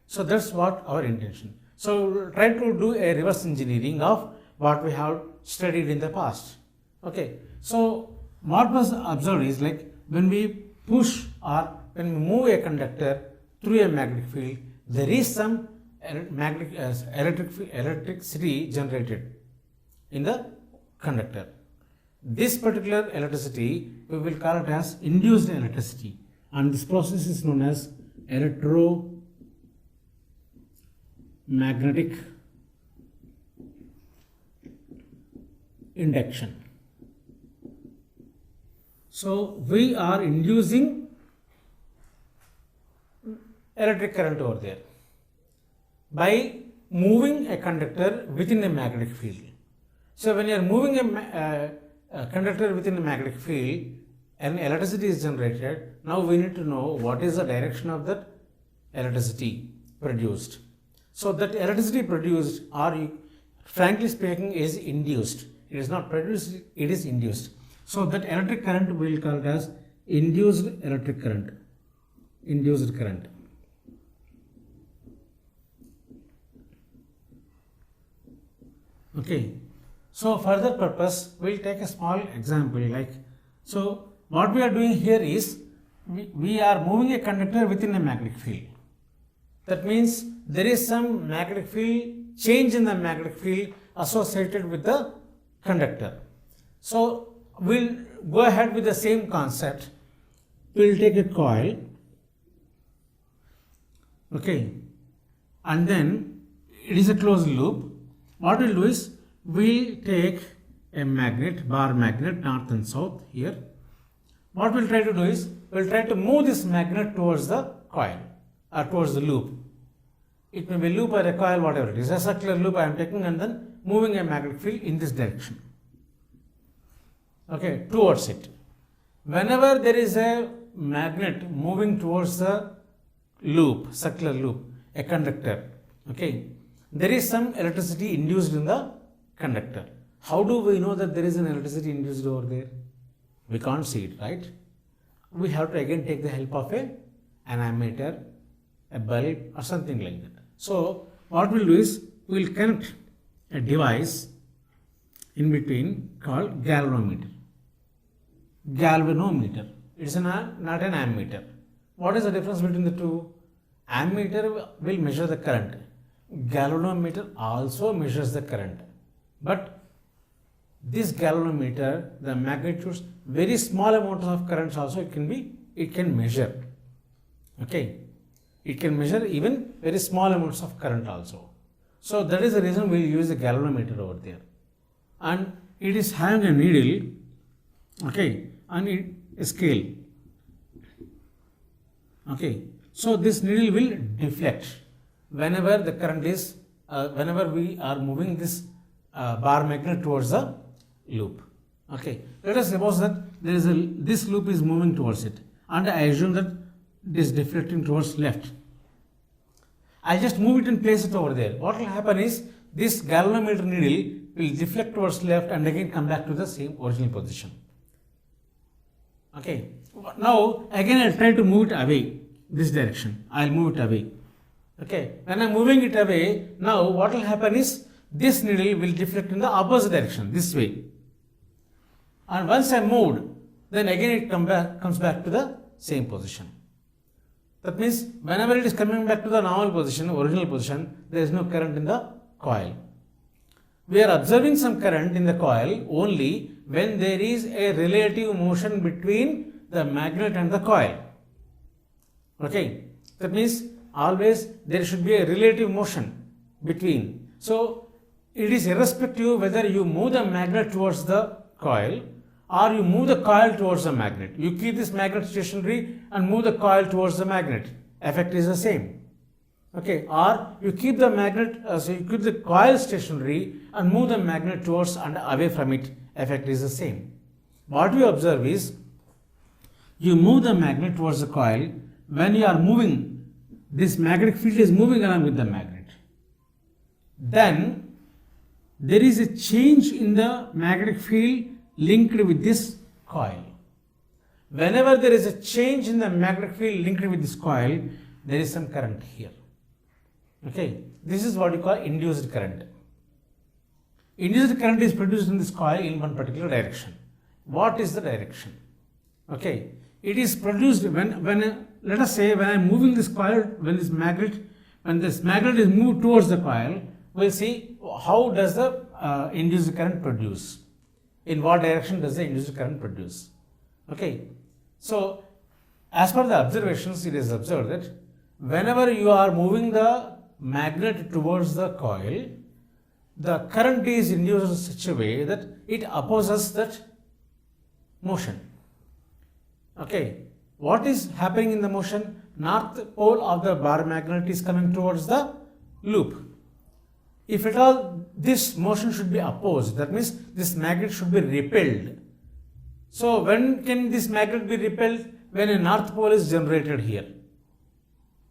So that's what our intention. So we'll try to do a reverse engineering of what we have studied in the past. Okay. So what was observed is like when we push or when we move a conductor through a magnetic field, there is some electricity generated in the conductor. This particular electricity we will call it as induced electricity, and this process is known as electromagnetic induction. So we are inducing electric current over there by moving a conductor within a magnetic field. So when you are moving a conductor within a magnetic field, an electricity is generated. Now we need to know what is the direction of that electricity produced. So that electricity produced, or frankly speaking, is induced. It is not produced, it is induced. So that electric current we will call it as induced electric current. Induced current. Okay. So for that purpose, we will take a small example like, so what we are doing here is, we are moving a conductor within a magnetic field. That means there is some magnetic field, change in the magnetic field associated with the conductor. So we'll go ahead with the same concept. We'll take a coil, okay, and then it is a closed loop. What we'll do is, we'll take a magnet, bar magnet, north and south here. What we'll try to do is, we'll try to move this magnet towards the coil or towards the loop. It may be loop or a coil, whatever it is. A circular loop I am taking and then moving a magnetic field in this direction. Okay, towards it. Whenever there is a magnet moving towards the loop, circular loop, a conductor, okay, there is some electricity induced in the conductor. How do we know that there is an electricity induced over there? We can't see it, right? We have to again take the help of an ammeter, a bulb or something like that. So what we'll do is, we'll connect a device in between called galvanometer. Galvanometer. It's not an ammeter. What is the difference between the two? Ammeter will measure the current. Galvanometer also measures the current. But this galvanometer, the magnitudes, very small amounts of currents also it can measure. Okay. It can measure even very small amounts of current also. So that is the reason we use the galvanometer over there. And it is having a needle, okay, and a scale. Okay. So this needle will deflect whenever the current is, whenever we are moving this bar magnet towards the loop. Okay. Let us suppose that this loop is moving towards it, and I assume that it is deflecting towards left. I just move it and place it over there. What will happen is, this galvanometer needle will deflect towards left and again come back to the same original position. Okay. Now again I will try to move it away, this direction. I will move it away. Okay. When I am moving it away, now what will happen is, this needle will deflect in the opposite direction, this way. And once I moved, then again it comes back to the same position. That means whenever it is coming back to the normal position, original position, there is no current in the coil. We are observing some current in the coil only when there is a relative motion between the magnet and the coil. Okay. That means always there should be a relative motion between. So it is irrespective whether you move the magnet towards the coil or you move the coil towards the magnet. You keep this magnet stationary and move the coil towards the magnet. Effect is the same. Okay. Or you keep the magnet, so you keep the coil stationary and move the magnet towards and away from it. Effect is the same. What we observe is, you move the magnet towards the coil. When you are moving, this magnetic field is moving along with the magnet. Then there is a change in the magnetic field linked with this coil. Whenever there is a change in the magnetic field linked with this coil, there is some current here. Okay, this is what you call induced current. Induced current is produced in this coil in one particular direction. What is the direction? Okay, it is produced when let us say when I am moving this coil, when this magnet is moved towards the coil, we'll see how does the induced current produce. In what direction does the induced current produce? Okay, so as per the observations, it is observed that whenever you are moving the magnet towards the coil, the current is induced in such a way that it opposes that motion. Okay, what is happening in the motion? North pole of the bar magnet is coming towards the loop. If at all this motion should be opposed, that means this magnet should be repelled. So when can this magnet be repelled? When a north pole is generated here.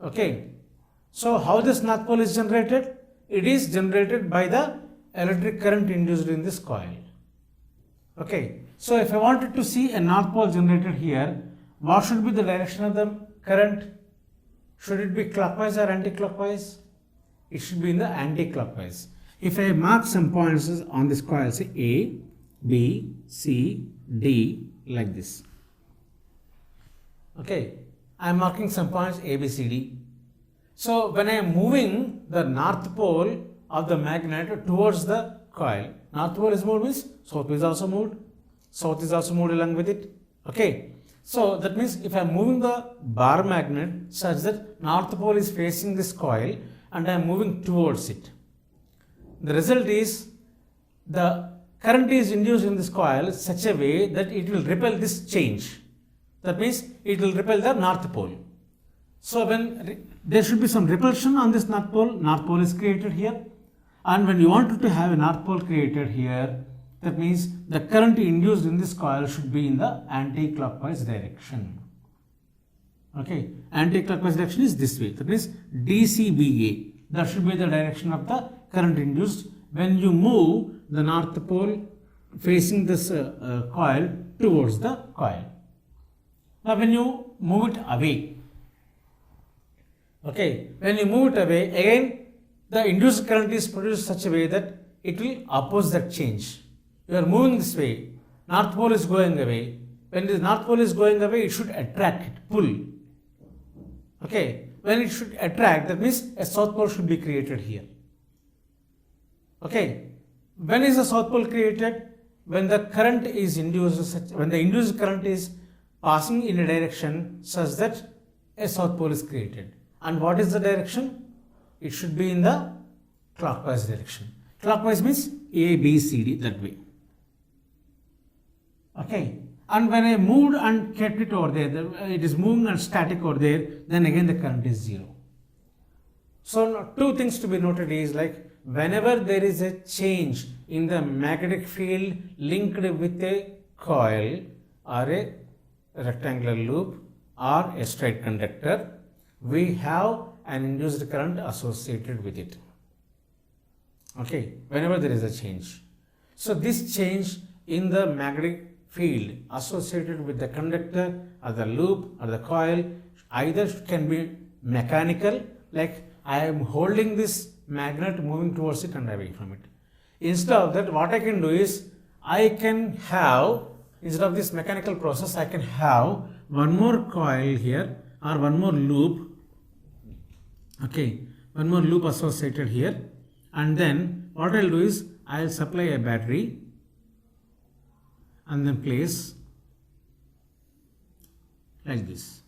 Okay, so how this north pole is generated? It is generated by the electric current induced in this coil. Okay, so if I wanted to see a north pole generated here, what should be the direction of the current? Should it be clockwise or anti-clockwise? It should be in the anti-clockwise. If I mark some points on this coil, say A, B, C, D, like this. Okay, I am marking some points A, B, C, D. So when I am moving the north pole of the magnet towards the coil, north pole is moved means south is also moved. South is also moved along with it. Okay, so that means if I am moving the bar magnet such that north pole is facing this coil and I am moving towards it, the result is the current is induced in this coil such a way that it will repel this change. That means it will repel the north pole. So when there should be some repulsion on this north pole is created here, and when you wanted to have a north pole created here, that means the current induced in this coil should be in the anti-clockwise direction. Okay, anti-clockwise direction is this way. That means DCBA. That should be the direction of the current induced when you move the north pole facing this coil towards the coil. Now when you move it away, okay, when you move it away, again the induced current is produced such a way that it will oppose that change. You are moving this way, north pole is going away. When the north pole is going away, it should attract it, pull. Okay, when it should attract, that means a south pole should be created here. Okay, when is the south pole created? When the current is induced, when the induced current is passing in a direction such that a south pole is created. And what is the direction? It should be in the clockwise direction. Clockwise means A, B, C, D, that way. Okay, and when I moved and kept it over there, it is moving and static over there, then again the current is zero. So now two things to be noted is like whenever there is a change in the magnetic field linked with a coil or a rectangular loop or a straight conductor, we have an induced current associated with it. Okay, whenever there is a change. So this change in the magnetic field associated with the conductor or the loop or the coil either can be mechanical, like I am holding this magnet moving towards it and away from it. Instead of that, what I can do is I can have, instead of this mechanical process, I can have one more coil here or one more loop. Okay, one more loop associated here, and then what I'll do is I'll supply a battery and then place like this.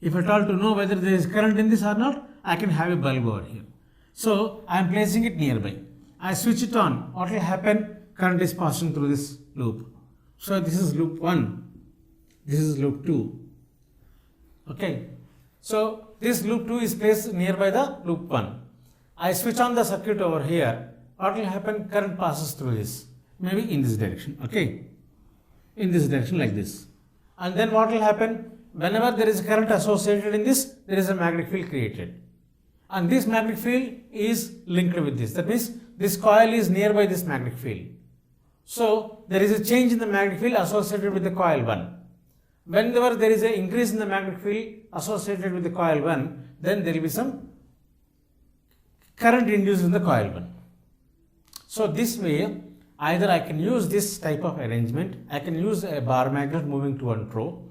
If at all to know whether there is current in this or not, I can have a bulb over here. So I am placing it nearby. I switch it on. What will happen? Current is passing through this loop. So this is loop 1. This is loop 2. Okay. So this loop 2 is placed nearby the loop 1. I switch on the circuit over here. What will happen? Current passes through this. Maybe in this direction. Okay. In this direction like this. And then what will happen? Whenever there is a current associated in this, there is a magnetic field created. And this magnetic field is linked with this. That means this coil is nearby this magnetic field. So there is a change in the magnetic field associated with the coil 1. Whenever there is an increase in the magnetic field associated with the coil 1, then there will be some current induced in the coil 1. So this way, either I can use this type of arrangement, I can use a bar magnet moving to and fro.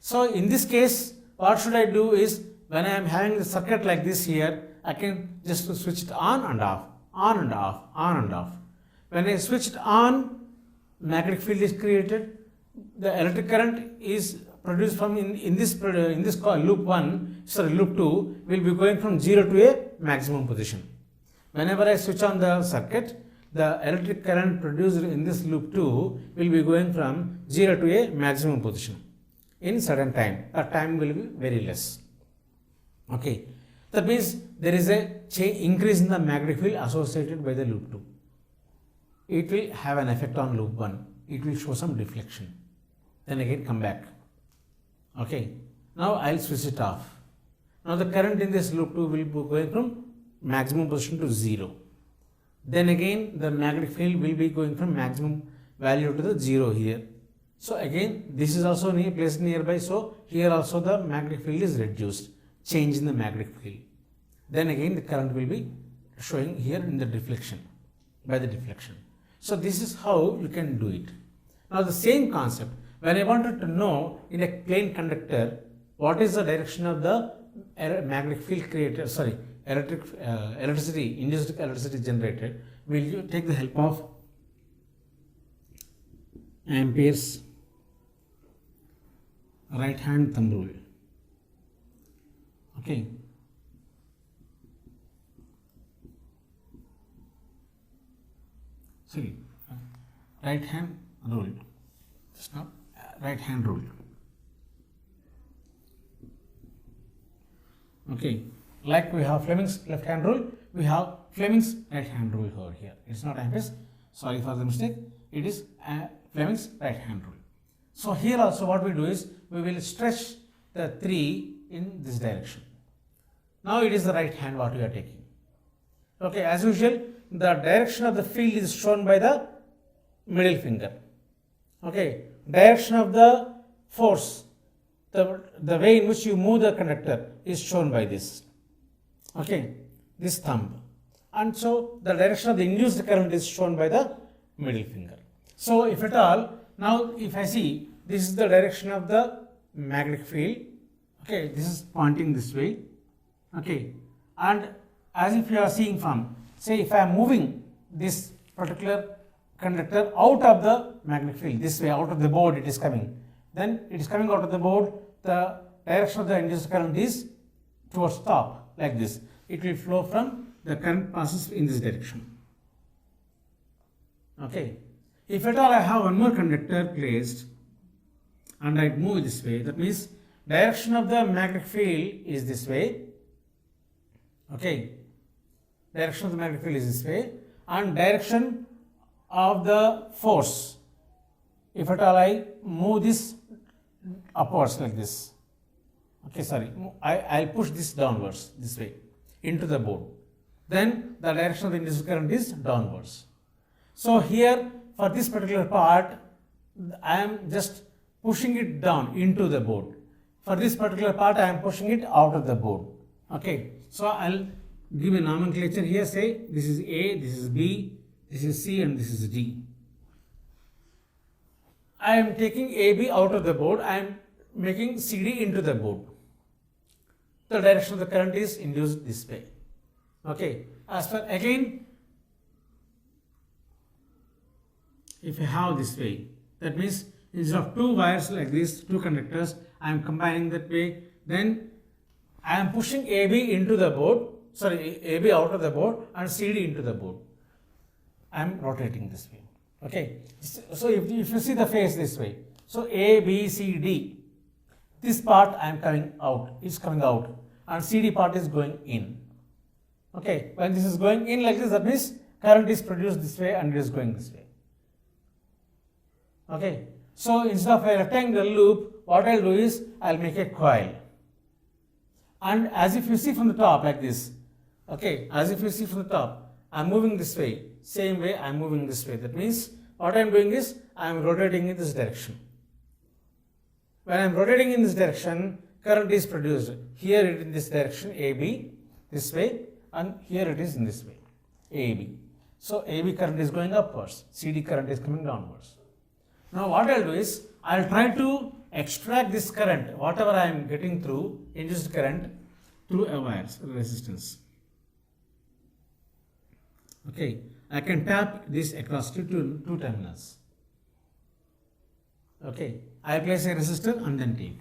So in this case, what should I do is, when I am having the circuit like this here, I can just switch it on and off, on and off, on and off. When I switch it on, magnetic field is created, the electric current is produced from in this coil, loop 2 will be going from 0 to a maximum position. Whenever I switch on the circuit, the electric current produced in this loop 2 will be going from 0 to a maximum position in certain time. That time will be very less. Okay, that means there is a increase in the magnetic field associated by the loop 2. It will have an effect on loop 1. It will show some deflection. Then again come back. Okay, now I will switch it off. Now the current in this loop 2 will be going from maximum position to 0. Then again the magnetic field will be going from maximum value to the 0 here. So again this is also placed nearby, so here also the magnetic field is reduced, change in the magnetic field. Then again the current will be showing here in the deflection, by the deflection. So this is how you can do it. Now the same concept, when I wanted to know in a plane conductor what is the direction of the magnetic field created, electricity, induced electricity generated, will you take the help of Ampere's right hand thumb rule. Okay. Sorry, right hand rule. Just now, right hand rule. Okay, like we have Fleming's left hand rule, we have Fleming's right hand rule over here. It's not Ampere's, sorry for the mistake, it is Fleming's right hand rule. So here also what we do is, we will stretch the 3 in this direction. Now it is the right hand what we are taking. Okay, as usual, the direction of the field is shown by the middle finger. Okay, direction of the force, the way in which you move the conductor is shown by this. Okay, this thumb. And so the direction of the induced current is shown by the middle finger. So if at all, now if I see, this is the direction of the magnetic field. Okay, this is pointing this way. Okay, and as if you are seeing from, say if I am moving this particular conductor out of the magnetic field, this way out of the board it is coming, then it is coming out of the board, the direction of the induced current is towards top, like this. It will flow from, the current passes in this direction. Okay, if at all I have one more conductor placed and I move this way, that means direction of the magnetic field is this way. Okay, direction of the magnetic field is this way, and direction of the force, if at all I move this upwards like this, okay, sorry, I'll push this downwards this way into the board, then the direction of the induced current is downwards. So here for this particular part, I am just pushing it down into the board. For this particular part, I am pushing it out of the board. Okay, so I'll give a nomenclature here, say this is A, this is B, this is C, and this is D. I am taking AB out of the board, I am making CD into the board. The direction of the current is induced this way. Okay, as for again, if I have this way, that means instead of 2 wires like this, 2 conductors, I am combining that way, then I am pushing AB into the board, sorry, AB out of the board and CD into the board. I am rotating this way. Okay, so if you see the face this way, so A, B, C, D, this part I am coming out, is coming out, and CD part is going in. Okay, when this is going in like this, that means current is produced this way and it is going this way. Okay, so instead of a rectangular loop, what I'll do is I'll make a coil. And as if you see from the top like this, okay, as if you see from the top, I'm moving this way, same way I'm moving this way. That means what I'm doing is I'm rotating in this direction. When I'm rotating in this direction, current is produced here in this direction AB, this way, and here it is in this way, AB. So AB current is going upwards, CD current is coming downwards. Now what I'll do is, I'll try to extract this current, whatever I am getting through induced current, through a wires resistance. Okay, I can tap this across to two terminals. Okay, I place a resistor and then take.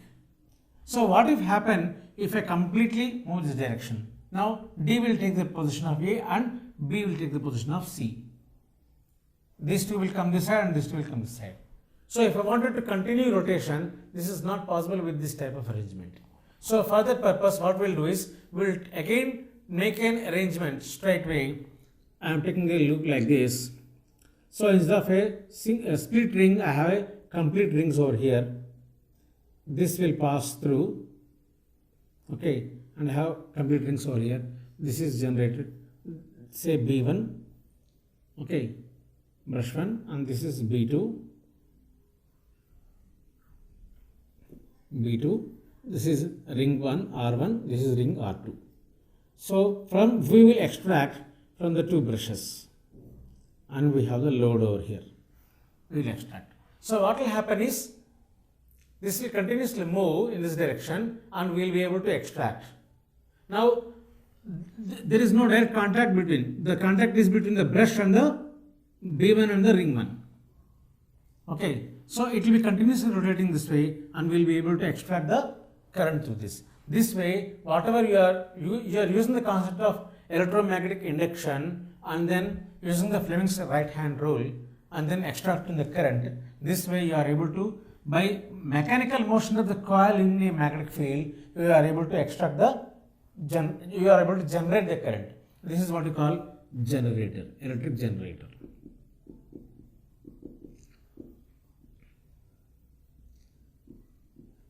So what if happen if I completely move this direction? Now D will take the position of A and B will take the position of C. These two will come this side and these two will come this side. So if I wanted to continue rotation, this is not possible with this type of arrangement. So for that purpose, what we'll do is, we'll again make an arrangement straight way. I am taking a loop like this. So instead of a split ring, I have a complete rings over here. This will pass through, okay, and I have complete rings over here. This is generated, say B1, okay, brush 1, and this is B2, this is ring 1 R1, this is ring R2. So we will extract from the two brushes, and we have the load over here. We will extract. So what will happen is, this will continuously move in this direction and we will be able to extract. Now there is no direct contact between, the contact is between the brush and the B1 and the ring 1. Okay, so it will be continuously rotating this way and we will be able to extract the current through this. This way, whatever you are using the concept of electromagnetic induction and then using the Fleming's right hand rule and then extracting the current. This way you are able to, by mechanical motion of the coil in a magnetic field, you are able to extract you are able to generate the current. This is what you call generator, electric generator.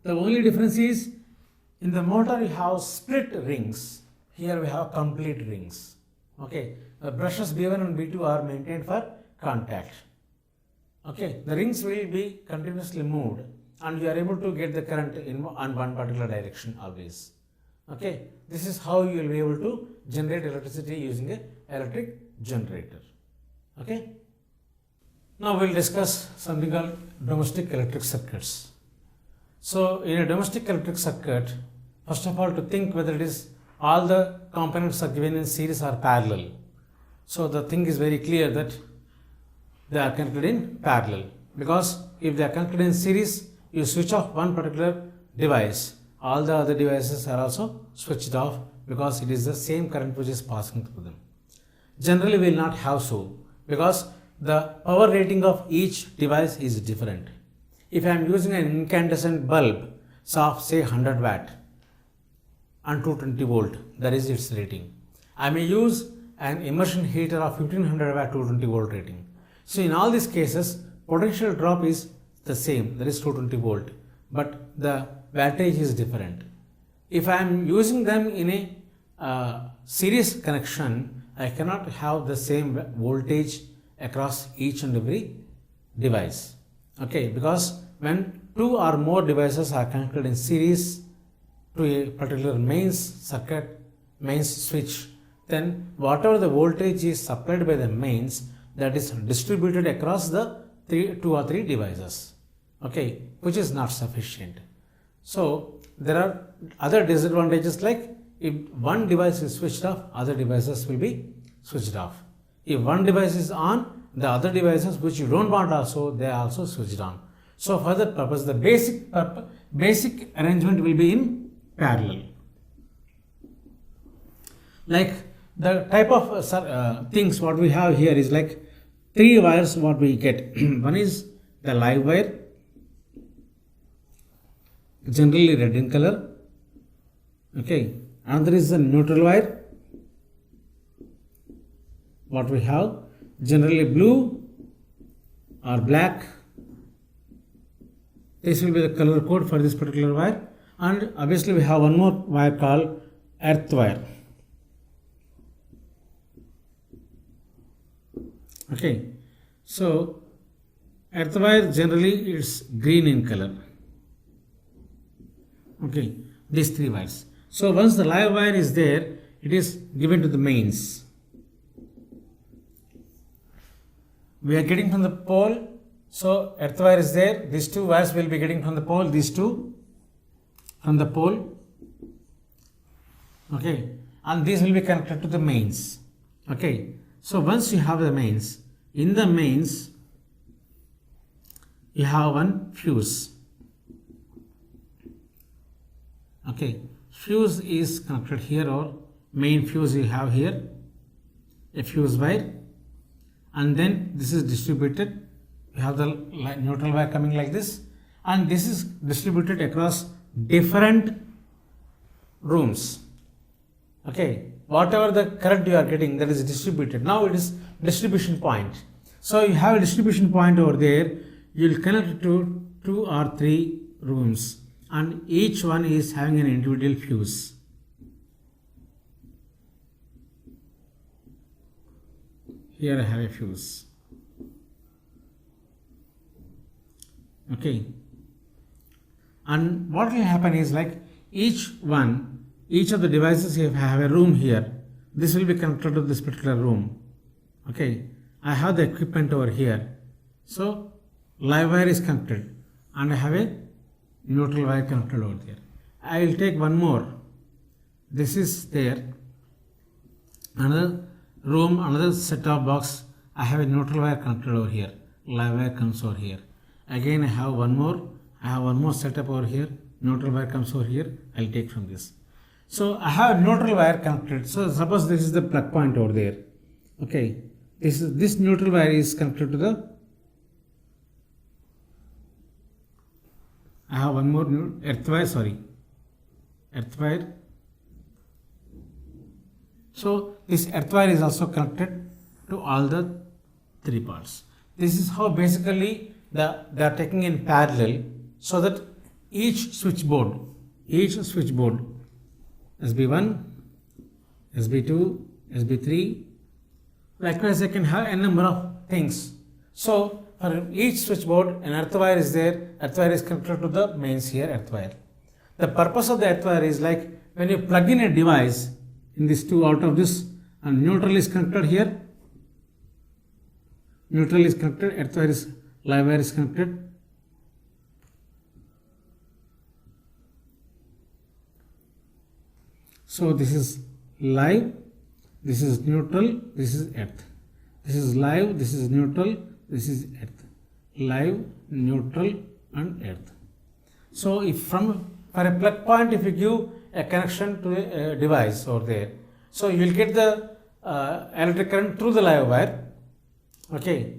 The only difference is, in the motor you have split rings, here we have complete rings. Okay, the brushes B1 and B2 are maintained for contact. Okay, the rings will be continuously moved and you are able to get the current on one particular direction always. Okay, this is how you will be able to generate electricity using an electric generator. Okay, now we will discuss something called domestic electric circuits. So in a domestic electric circuit, first of all, to think whether it is all the components are given in series or parallel. So the thing is very clear that they are connected in parallel, because if they are connected in series, you switch off one particular device, all the other devices are also switched off because it is the same current which is passing through them. Generally we will not have so, because the power rating of each device is different. If I am using an incandescent bulb of say 100 watt and 220 volt, that is its rating. I may use an immersion heater of 1500 watt 220 volt rating. So in all these cases, potential drop is the same, that is 220 volt, but the wattage is different. If I am using them in a series connection, I cannot have the same voltage across each and every device. Okay, because when two or more devices are connected in series to a particular mains circuit, mains switch, then whatever the voltage is supplied by the mains, that is distributed across the two or three devices, okay, which is not sufficient. So there are other disadvantages, like if one device is switched off, other devices will be switched off. If one device is on, the other devices which you don't want also, they are also switched on. So for that purpose, the basic arrangement will be in parallel. Like the type of things what we have here is like three wires what we get. One is the live wire, generally red in color. Okay, another is the neutral wire, what we have generally blue or black. This will be the color code for this particular wire. And obviously we have one more wire called earth wire. Okay, so earth wire generally is green in color. Okay, these three wires. So once the live wire is there, it is given to the mains. We are getting from the pole, so earth wire is there. These two wires will be getting from the pole, these two from the pole. Okay, and these will be connected to the mains. Okay, so once you have the mains, in the mains you have one fuse. Okay, fuse is connected here, or main fuse you have here, a fuse wire, and then this is distributed. You have the neutral wire coming like this, and this is distributed across different rooms. Okay, whatever the current you are getting, that is distributed. Now it is distribution point. So you have a distribution point over there. You will connect it to 2 or 3 rooms, and each one is having an individual fuse. Here I have a fuse. Okay, and what will happen is, like, each of the devices have a room here. This will be connected to this particular room. Okay, I have the equipment over here. So live wire is connected, and I have a neutral wire connected over there. I will take one more. This is there. Another room, another set of box. I have a neutral wire connected over here. Live wire comes over here. Again I have one more. I have one more setup over here. Neutral wire comes over here. I will take from this. So I have neutral wire connected. So suppose this is the plug point over there. Okay, this neutral wire is connected to the. I have one more earth wire. So this earth wire is also connected to all the 3 parts. This is how basically they are taking in parallel, so that each switchboard, SB1, SB2, SB3, likewise I can have a number of things. So for each switchboard, an earth wire is there. Earth wire is connected to the mains here, earth wire. The purpose of the earth wire is, like, when you plug in a device in these two, out of this, and neutral is connected here, neutral is connected, earth wire is, live wire is connected. So this is live, this is neutral, this is earth. This is live, this is neutral, this is earth. Live, neutral, and earth. So if for a plug point, if you give a connection to a device over there, so you will get the electric current through the live wire. Okay,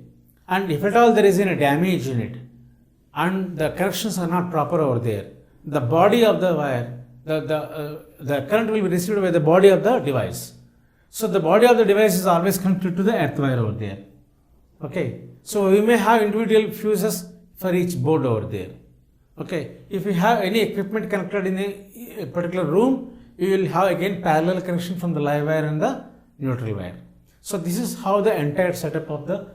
and if at all there is any damage in it and the connections are not proper over there, the body of the wire, the current will be received by the body of the device. So the body of the device is always connected to the earth wire over there. Okay, so we may have individual fuses for each board over there. Okay, if you have any equipment connected in a particular room, you will have again parallel connection from the live wire and the neutral wire. So this is how the entire setup of the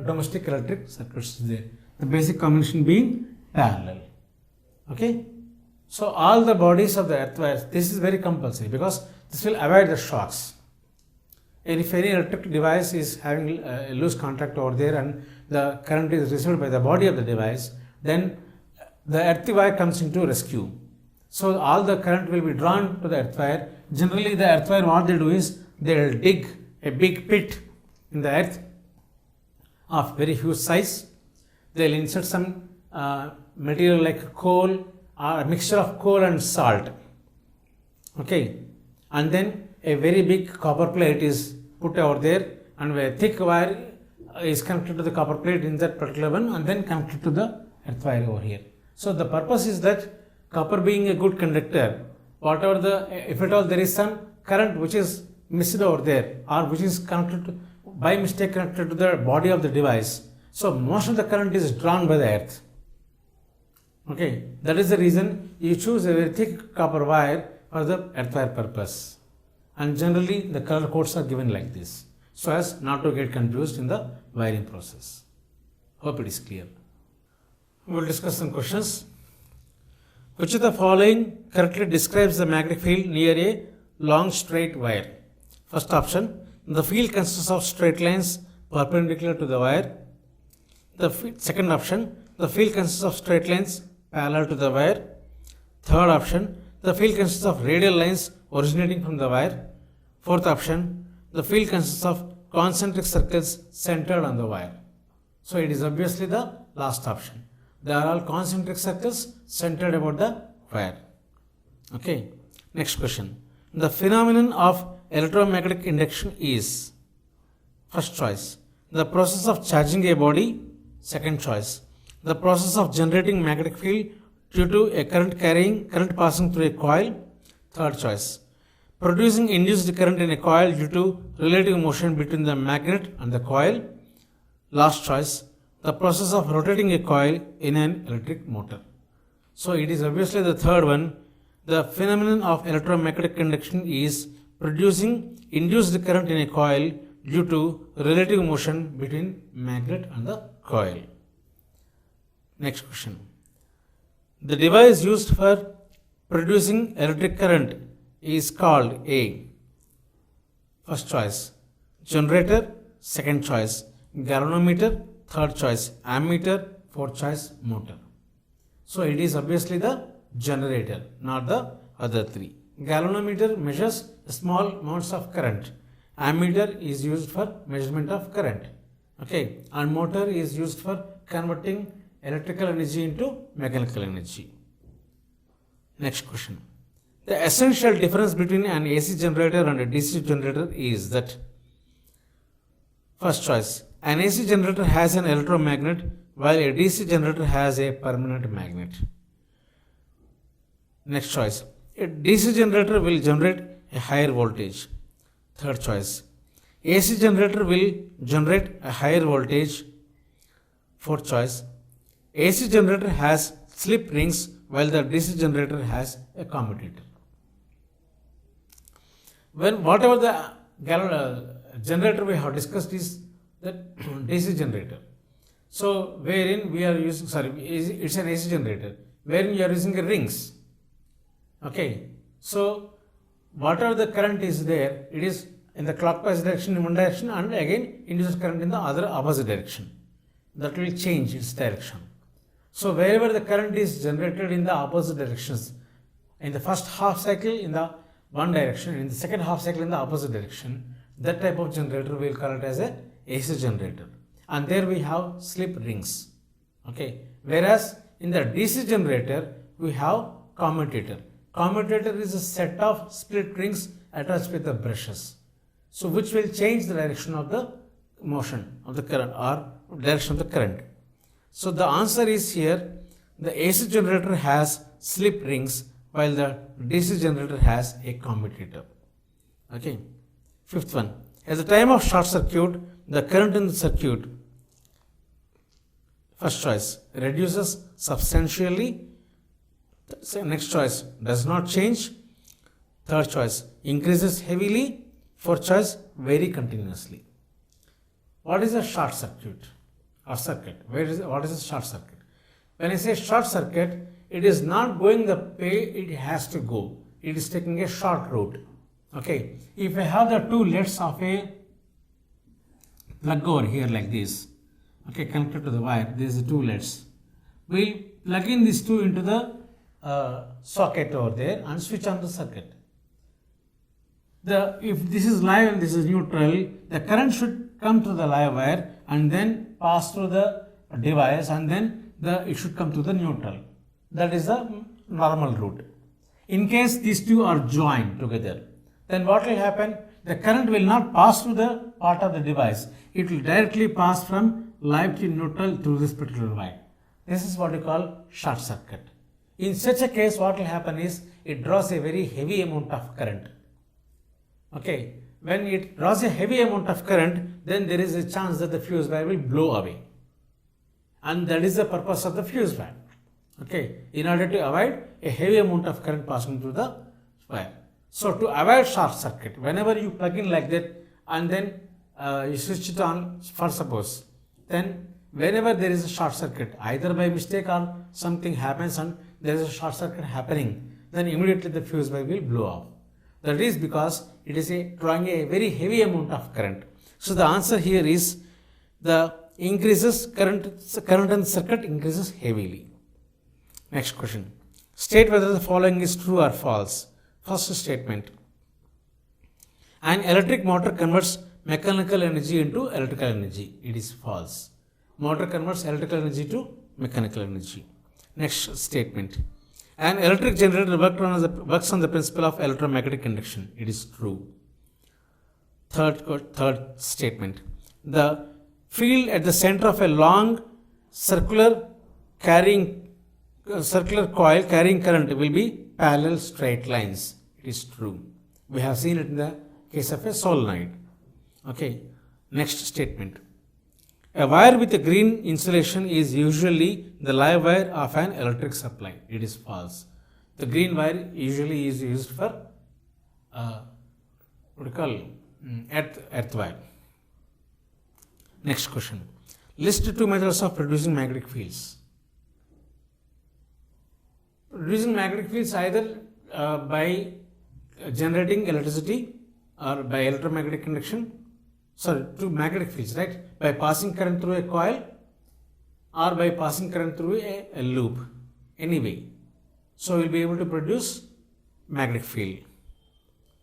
domestic electric circuits is there. The basic combination being parallel. Okay, so all the bodies of the earth wires, this is very compulsory, because this will avoid the shocks. And if any electric device is having a loose contact over there and the current is received by the body of the device, then the earth wire comes into rescue. So all the current will be drawn to the earth wire. Generally the earth wire, what they do is, they will dig a big pit in the earth of very huge size. They will insert some material like coal, or a mixture of coal and salt. Okay, and then a very big copper plate is put over there, and a thick wire is connected to the copper plate in that particular one, and then connected to the earth wire over here. So the purpose is that copper being a good conductor, whatever if at all there is some current which is missed over there, or which is connected to, by mistake connected to the body of the device, so most of the current is drawn by the earth. Okay, that is the reason you choose a very thick copper wire for the earth wire purpose. And generally the color codes are given like this, so as not to get confused in the wiring process. Hope it is clear. We will discuss some questions. Which of the following correctly describes the magnetic field near a long straight wire. First option, the field consists of straight lines perpendicular to the wire. Second option, the field consists of straight lines parallel to the wire. Third option, the field consists of radial lines originating from the wire. Fourth option, the field consists of concentric circles centered on the wire. So it is obviously the last option. They are all concentric circles centered about the wire. Okay. Next question. The phenomenon of electromagnetic induction is, first choice, the process of charging a body. Second choice, the process of generating magnetic field due to a current passing through a coil. Third choice, producing induced current in a coil due to relative motion between the magnet and the coil. Last choice, the process of rotating a coil in an electric motor. So it is obviously the third one. The phenomenon of electromagnetic induction is producing induced current in a coil due to relative motion between magnet and the coil. Next question. The device used for producing electric current is called a, first choice, generator. Second choice, galvanometer. Third choice, ammeter. Fourth choice, motor. So it is obviously the generator, not the other three. Galvanometer measures small amounts of current. Ammeter is used for measurement of current. Okay, and motor is used for converting electrical energy into mechanical energy. Next question. The essential difference between an AC generator and a DC generator is that, first choice, an AC generator has an electromagnet while a DC generator has a permanent magnet. Next choice, a DC generator will generate a higher voltage. Third choice, AC generator will generate a higher voltage. Fourth choice, AC generator has slip rings while the DC generator has a commutator. When whatever the generator we have discussed is that DC generator. So wherein we are using, it's an AC generator, wherein you are using rings. Okay, so whatever the current is there, it is in the clockwise direction in one direction and again induces current in the other opposite direction. That will change its direction. So wherever the current is generated in the opposite directions, in the first half cycle in the one direction, in the second half cycle in the opposite direction, that type of generator we will call it as a AC generator. And there we have slip rings. Okay, whereas in the DC generator we have commutator. Commutator is a set of split rings attached with the brushes. So which will change the direction of the motion of the current or direction of the current. So the answer is here, the AC generator has slip rings while the DC generator has a commutator. Okay. Fifth one, at the time of short circuit, the current in the circuit, first choice, reduces substantially. Next choice, does not change. Third choice, increases heavily. Fourth choice, very continuously. What is a short circuit or circuit? What is a short circuit? When I say short circuit, it is not going the way it has to go. It is taking a short route. Okay. If I have the two leads of a plug over here like this, okay, connected to the wire, there is the two leads. We'll plug in these two into the socket over there and switch on the circuit. If this is live and this is neutral, the current should come to the live wire and then pass through the device and then it should come to the neutral. That is the normal route. In case these two are joined together, then what will happen? The current will not pass through the part of the device. It will directly pass from live to neutral through this particular wire. This is what we call short circuit. In such a case, what will happen is it draws a very heavy amount of current. Okay, when it draws a heavy amount of current, then there is a chance that the fuse wire will blow away. And that is the purpose of the fuse wire. Okay, in order to avoid a heavy amount of current passing through the wire. So to avoid short circuit, whenever you plug in like that and then you switch it on for suppose, then whenever there is a short circuit, either by mistake or something happens and there is a short circuit happening, then immediately the fuse wire will blow off. That is because it is drawing a very heavy amount of current. So the answer here is the increases current in the circuit increases heavily. Next question. State whether the following is true or false. First statement. An electric motor converts mechanical energy into electrical energy. It is false. Motor converts electrical energy to mechanical energy. Next statement. An electric generator works on the principle of electromagnetic induction. It is true. Third statement. The field at the center of a long circular coil carrying current will be parallel straight lines. It is true. We have seen it in the case of a solenoid. Okay. Next statement. A wire with a green insulation is usually the live wire of an electric supply. It is false. The green wire usually is used for earth wire. Next question. List two methods of producing magnetic fields. Producing magnetic fields either by generating electricity or by electromagnetic induction. Two magnetic fields, right? By passing current through a coil or by passing current through a loop. Anyway, so we'll be able to produce magnetic field.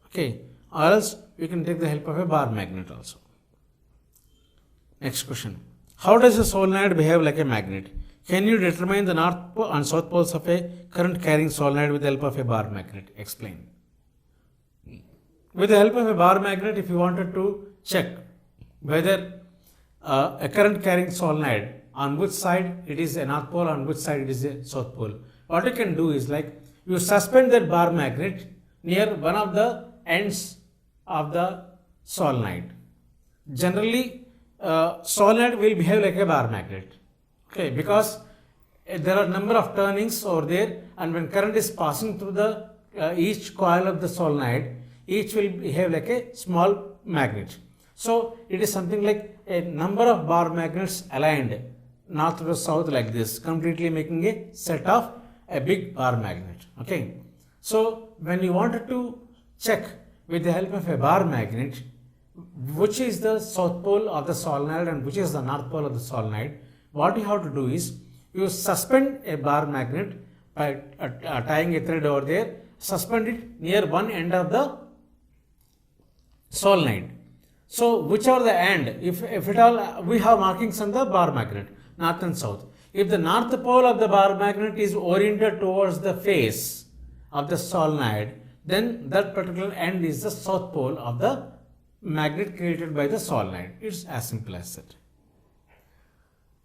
Okay, or else we can take the help of a bar magnet also. Next question. How does a solenoid behave like a magnet? Can you determine the north and south poles of a current carrying solenoid with the help of a bar magnet? Explain. With the help of a bar magnet, if you wanted to check whether a current carrying solenoid, on which side it is a north pole, on which side it is a south pole, what you can do is like you suspend that bar magnet near one of the ends of the solenoid. Generally, solenoid will behave like a bar magnet. Okay, because there are number of turnings over there, and when current is passing through the each coil of the solenoid, each will behave like a small magnet. So it is something like a number of bar magnets aligned north to south like this, completely making a set of a big bar magnet. Okay. So when you wanted to check with the help of a bar magnet which is the south pole of the solenoid and which is the north pole of the solenoid, what you have to do is you suspend a bar magnet by tying a thread over there, suspend it near one end of the solenoid. So whichever the end, if at all we have markings on the bar magnet, north and south. If the north pole of the bar magnet is oriented towards the face of the solenoid, then that particular end is the south pole of the magnet created by the solenoid. It's as simple as that.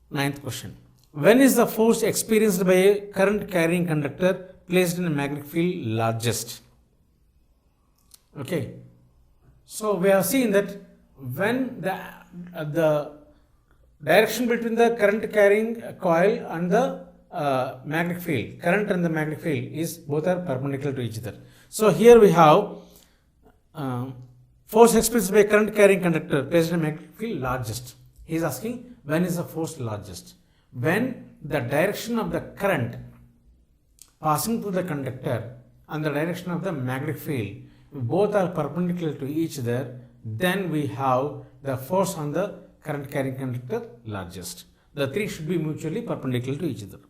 Ninth question. When is the force experienced by a current carrying conductor placed in a magnetic field largest? Okay. So we have seen that when the direction between the current carrying coil and the magnetic field, current and the magnetic field is both are perpendicular to each other. So here we have force experienced by a current carrying conductor placed in a magnetic field largest. He is asking when is the force largest? When the direction of the current passing through the conductor and the direction of the magnetic field both are perpendicular to each other, then we have the force on the current carrying conductor largest. The three should be mutually perpendicular to each other.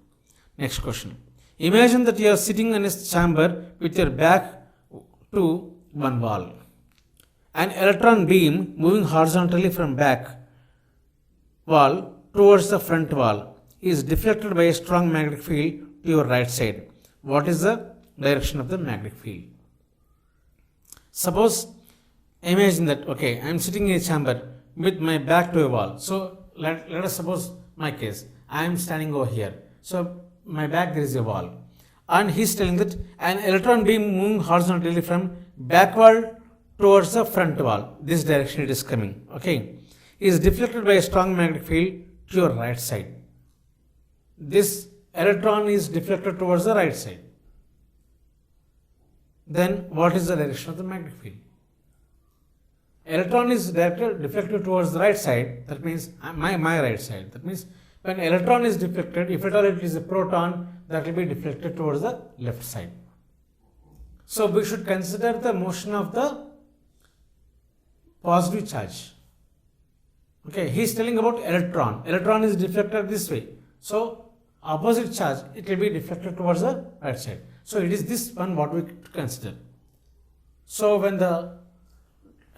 Next question. Imagine that you are sitting in a chamber with your back to one wall. An electron beam moving horizontally from back wall towards the front wall is deflected by a strong magnetic field to your right side. What is the direction of the magnetic field? Suppose, imagine that, okay, I am sitting in a chamber with my back to a wall. So let us suppose my case, I am standing over here. So my back there is a wall. And he is telling that an electron beam moving horizontally from backward towards the front wall, this direction it is coming, okay, is deflected by a strong magnetic field to your right side. This electron is deflected towards the right side. Then what is the direction of the magnetic field? Electron is deflected towards the right side, that means my right side. That means when electron is deflected, if at all it is a proton, that will be deflected towards the left side. So we should consider the motion of the positive charge. Okay, he is telling about electron. Electron is deflected this way. So opposite charge, it will be deflected towards the right side. So it is this one what we consider. So when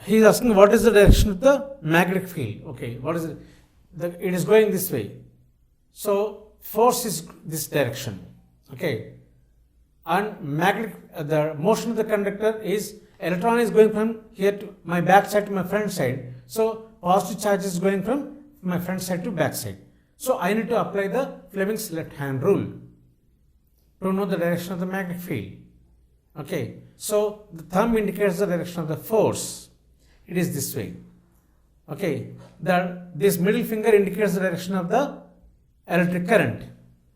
he is asking what is the direction of the magnetic field. Okay, what is it? It is going this way. So force is this direction. Okay, and the motion of the conductor is electron is going from here to my back side to my front side. So positive charge is going from my front side to back side. So I need to apply the Fleming's left hand rule to know the direction of the magnetic field. Okay, so the thumb indicates the direction of the force. It is this way. Okay, this middle finger indicates the direction of the electric current.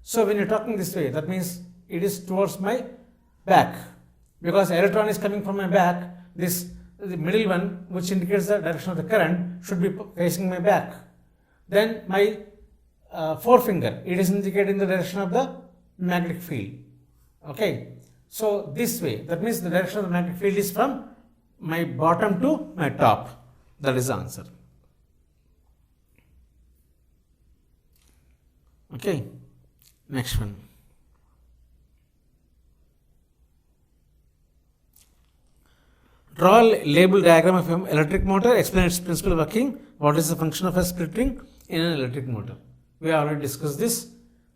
So when you're talking this way, that means it is towards my back, because electron is coming from my back. The middle one, which indicates the direction of the current, should be facing my back. Then my forefinger, it is indicating the direction of the magnetic field. Okay, so this way, that means the direction of the magnetic field is from my bottom to my top. That is the answer. Okay, next one. Draw a label diagram of an electric motor, explain its principle of working, what is the function of a split ring in an electric motor. We have already discussed this.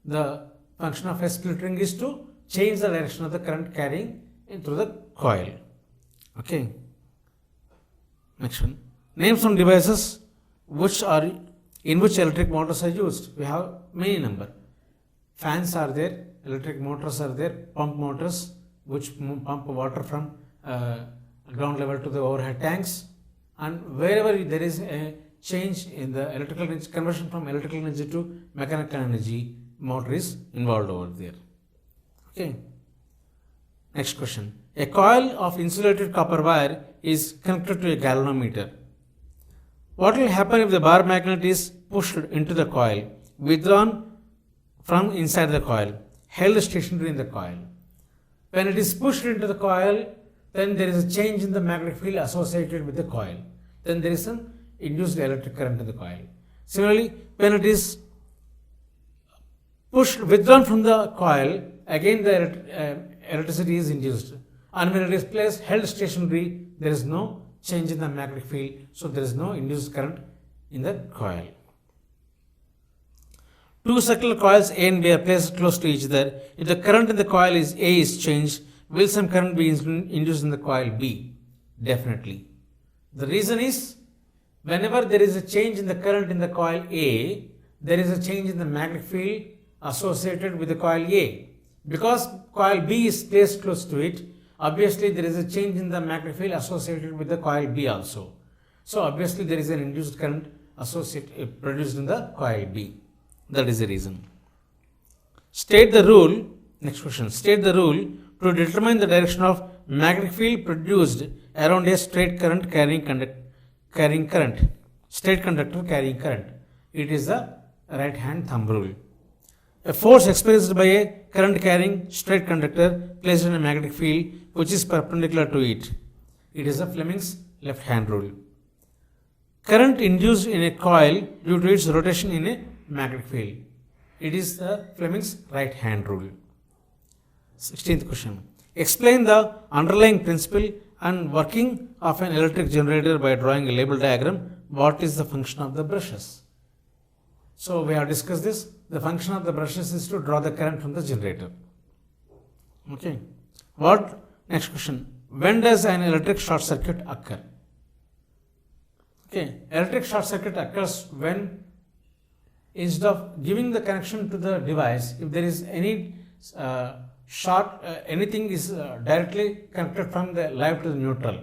The function of a split ring is to change the direction of the current carrying through the coil. Okay. Next one. Name some devices in which electric motors are used. We have many number. Fans are there, electric motors are there, pump motors which pump water from ground level to the overhead tanks, and wherever there is a change in the electrical energy, conversion from electrical energy to mechanical energy, motor is involved over there. Okay. Next question. A coil of insulated copper wire is connected to a galvanometer. What will happen if the bar magnet is pushed into the coil, withdrawn from inside the coil, held stationary in the coil? When it is pushed into the coil, then there is a change in the magnetic field associated with the coil. Then there is an induced electric current in the coil. Similarly, when it is withdrawn from the coil, again the electricity is induced. And when it is placed held stationary, there is no change in the magnetic field, so there is no induced current in the coil. Two circular coils A and B are placed close to each other. If the current in the coil A is changed, will some current be induced in the coil B? Definitely. The reason is, whenever there is a change in the current in the coil A, there is a change in the magnetic field associated with the coil A. Because coil B is placed close to it, obviously there is a change in the magnetic field associated with the coil B also. So obviously there is an induced current produced in the coil B. That is the reason. State the rule. Next question. State the rule to determine the direction of magnetic field produced around a straight current carrying current. Straight conductor carrying current. It is the right hand thumb rule. A force experienced by a current carrying straight conductor placed in a magnetic field which is perpendicular to it. It is the Fleming's left hand rule. Current induced in a coil due to its rotation in a magnetic field. It is the Fleming's right hand rule. 16th question. Explain the underlying principle and working of an electric generator by drawing a label diagram. What is the function of the brushes? So we have discussed this. The function of the brushes is to draw the current from the generator. Okay. Next question. When does an electric short circuit occur? Okay. Electric short circuit occurs when, instead of giving the connection to the device, if there is any anything is directly connected from the live to the neutral.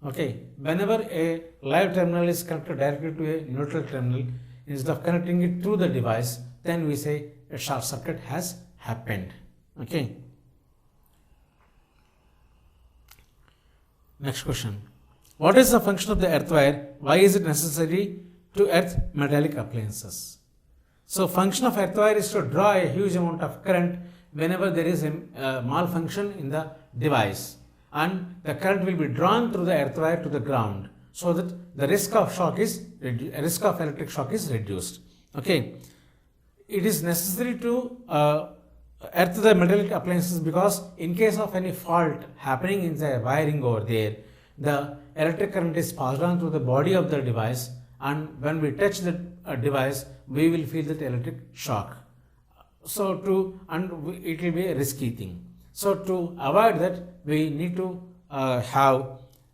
Okay. Whenever a live terminal is connected directly to a neutral terminal, instead of connecting it through the device, then we say a short circuit has happened. Okay. Next question. What is the function of the earth wire? Why is it necessary to earth metallic appliances? So function of earth wire is to draw a huge amount of current whenever there is a malfunction in the device, and the current will be drawn through the earth wire to the ground, so that the risk of electric shock is reduced. Okay, it is necessary to earth the metallic appliances, because in case of any fault happening in the wiring over there, the electric current is passed on through the body of the device, and when we touch the device, we will feel that electric shock. So it will be a risky thing. So to avoid that, we need to have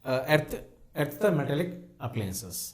earth the metallic appliances.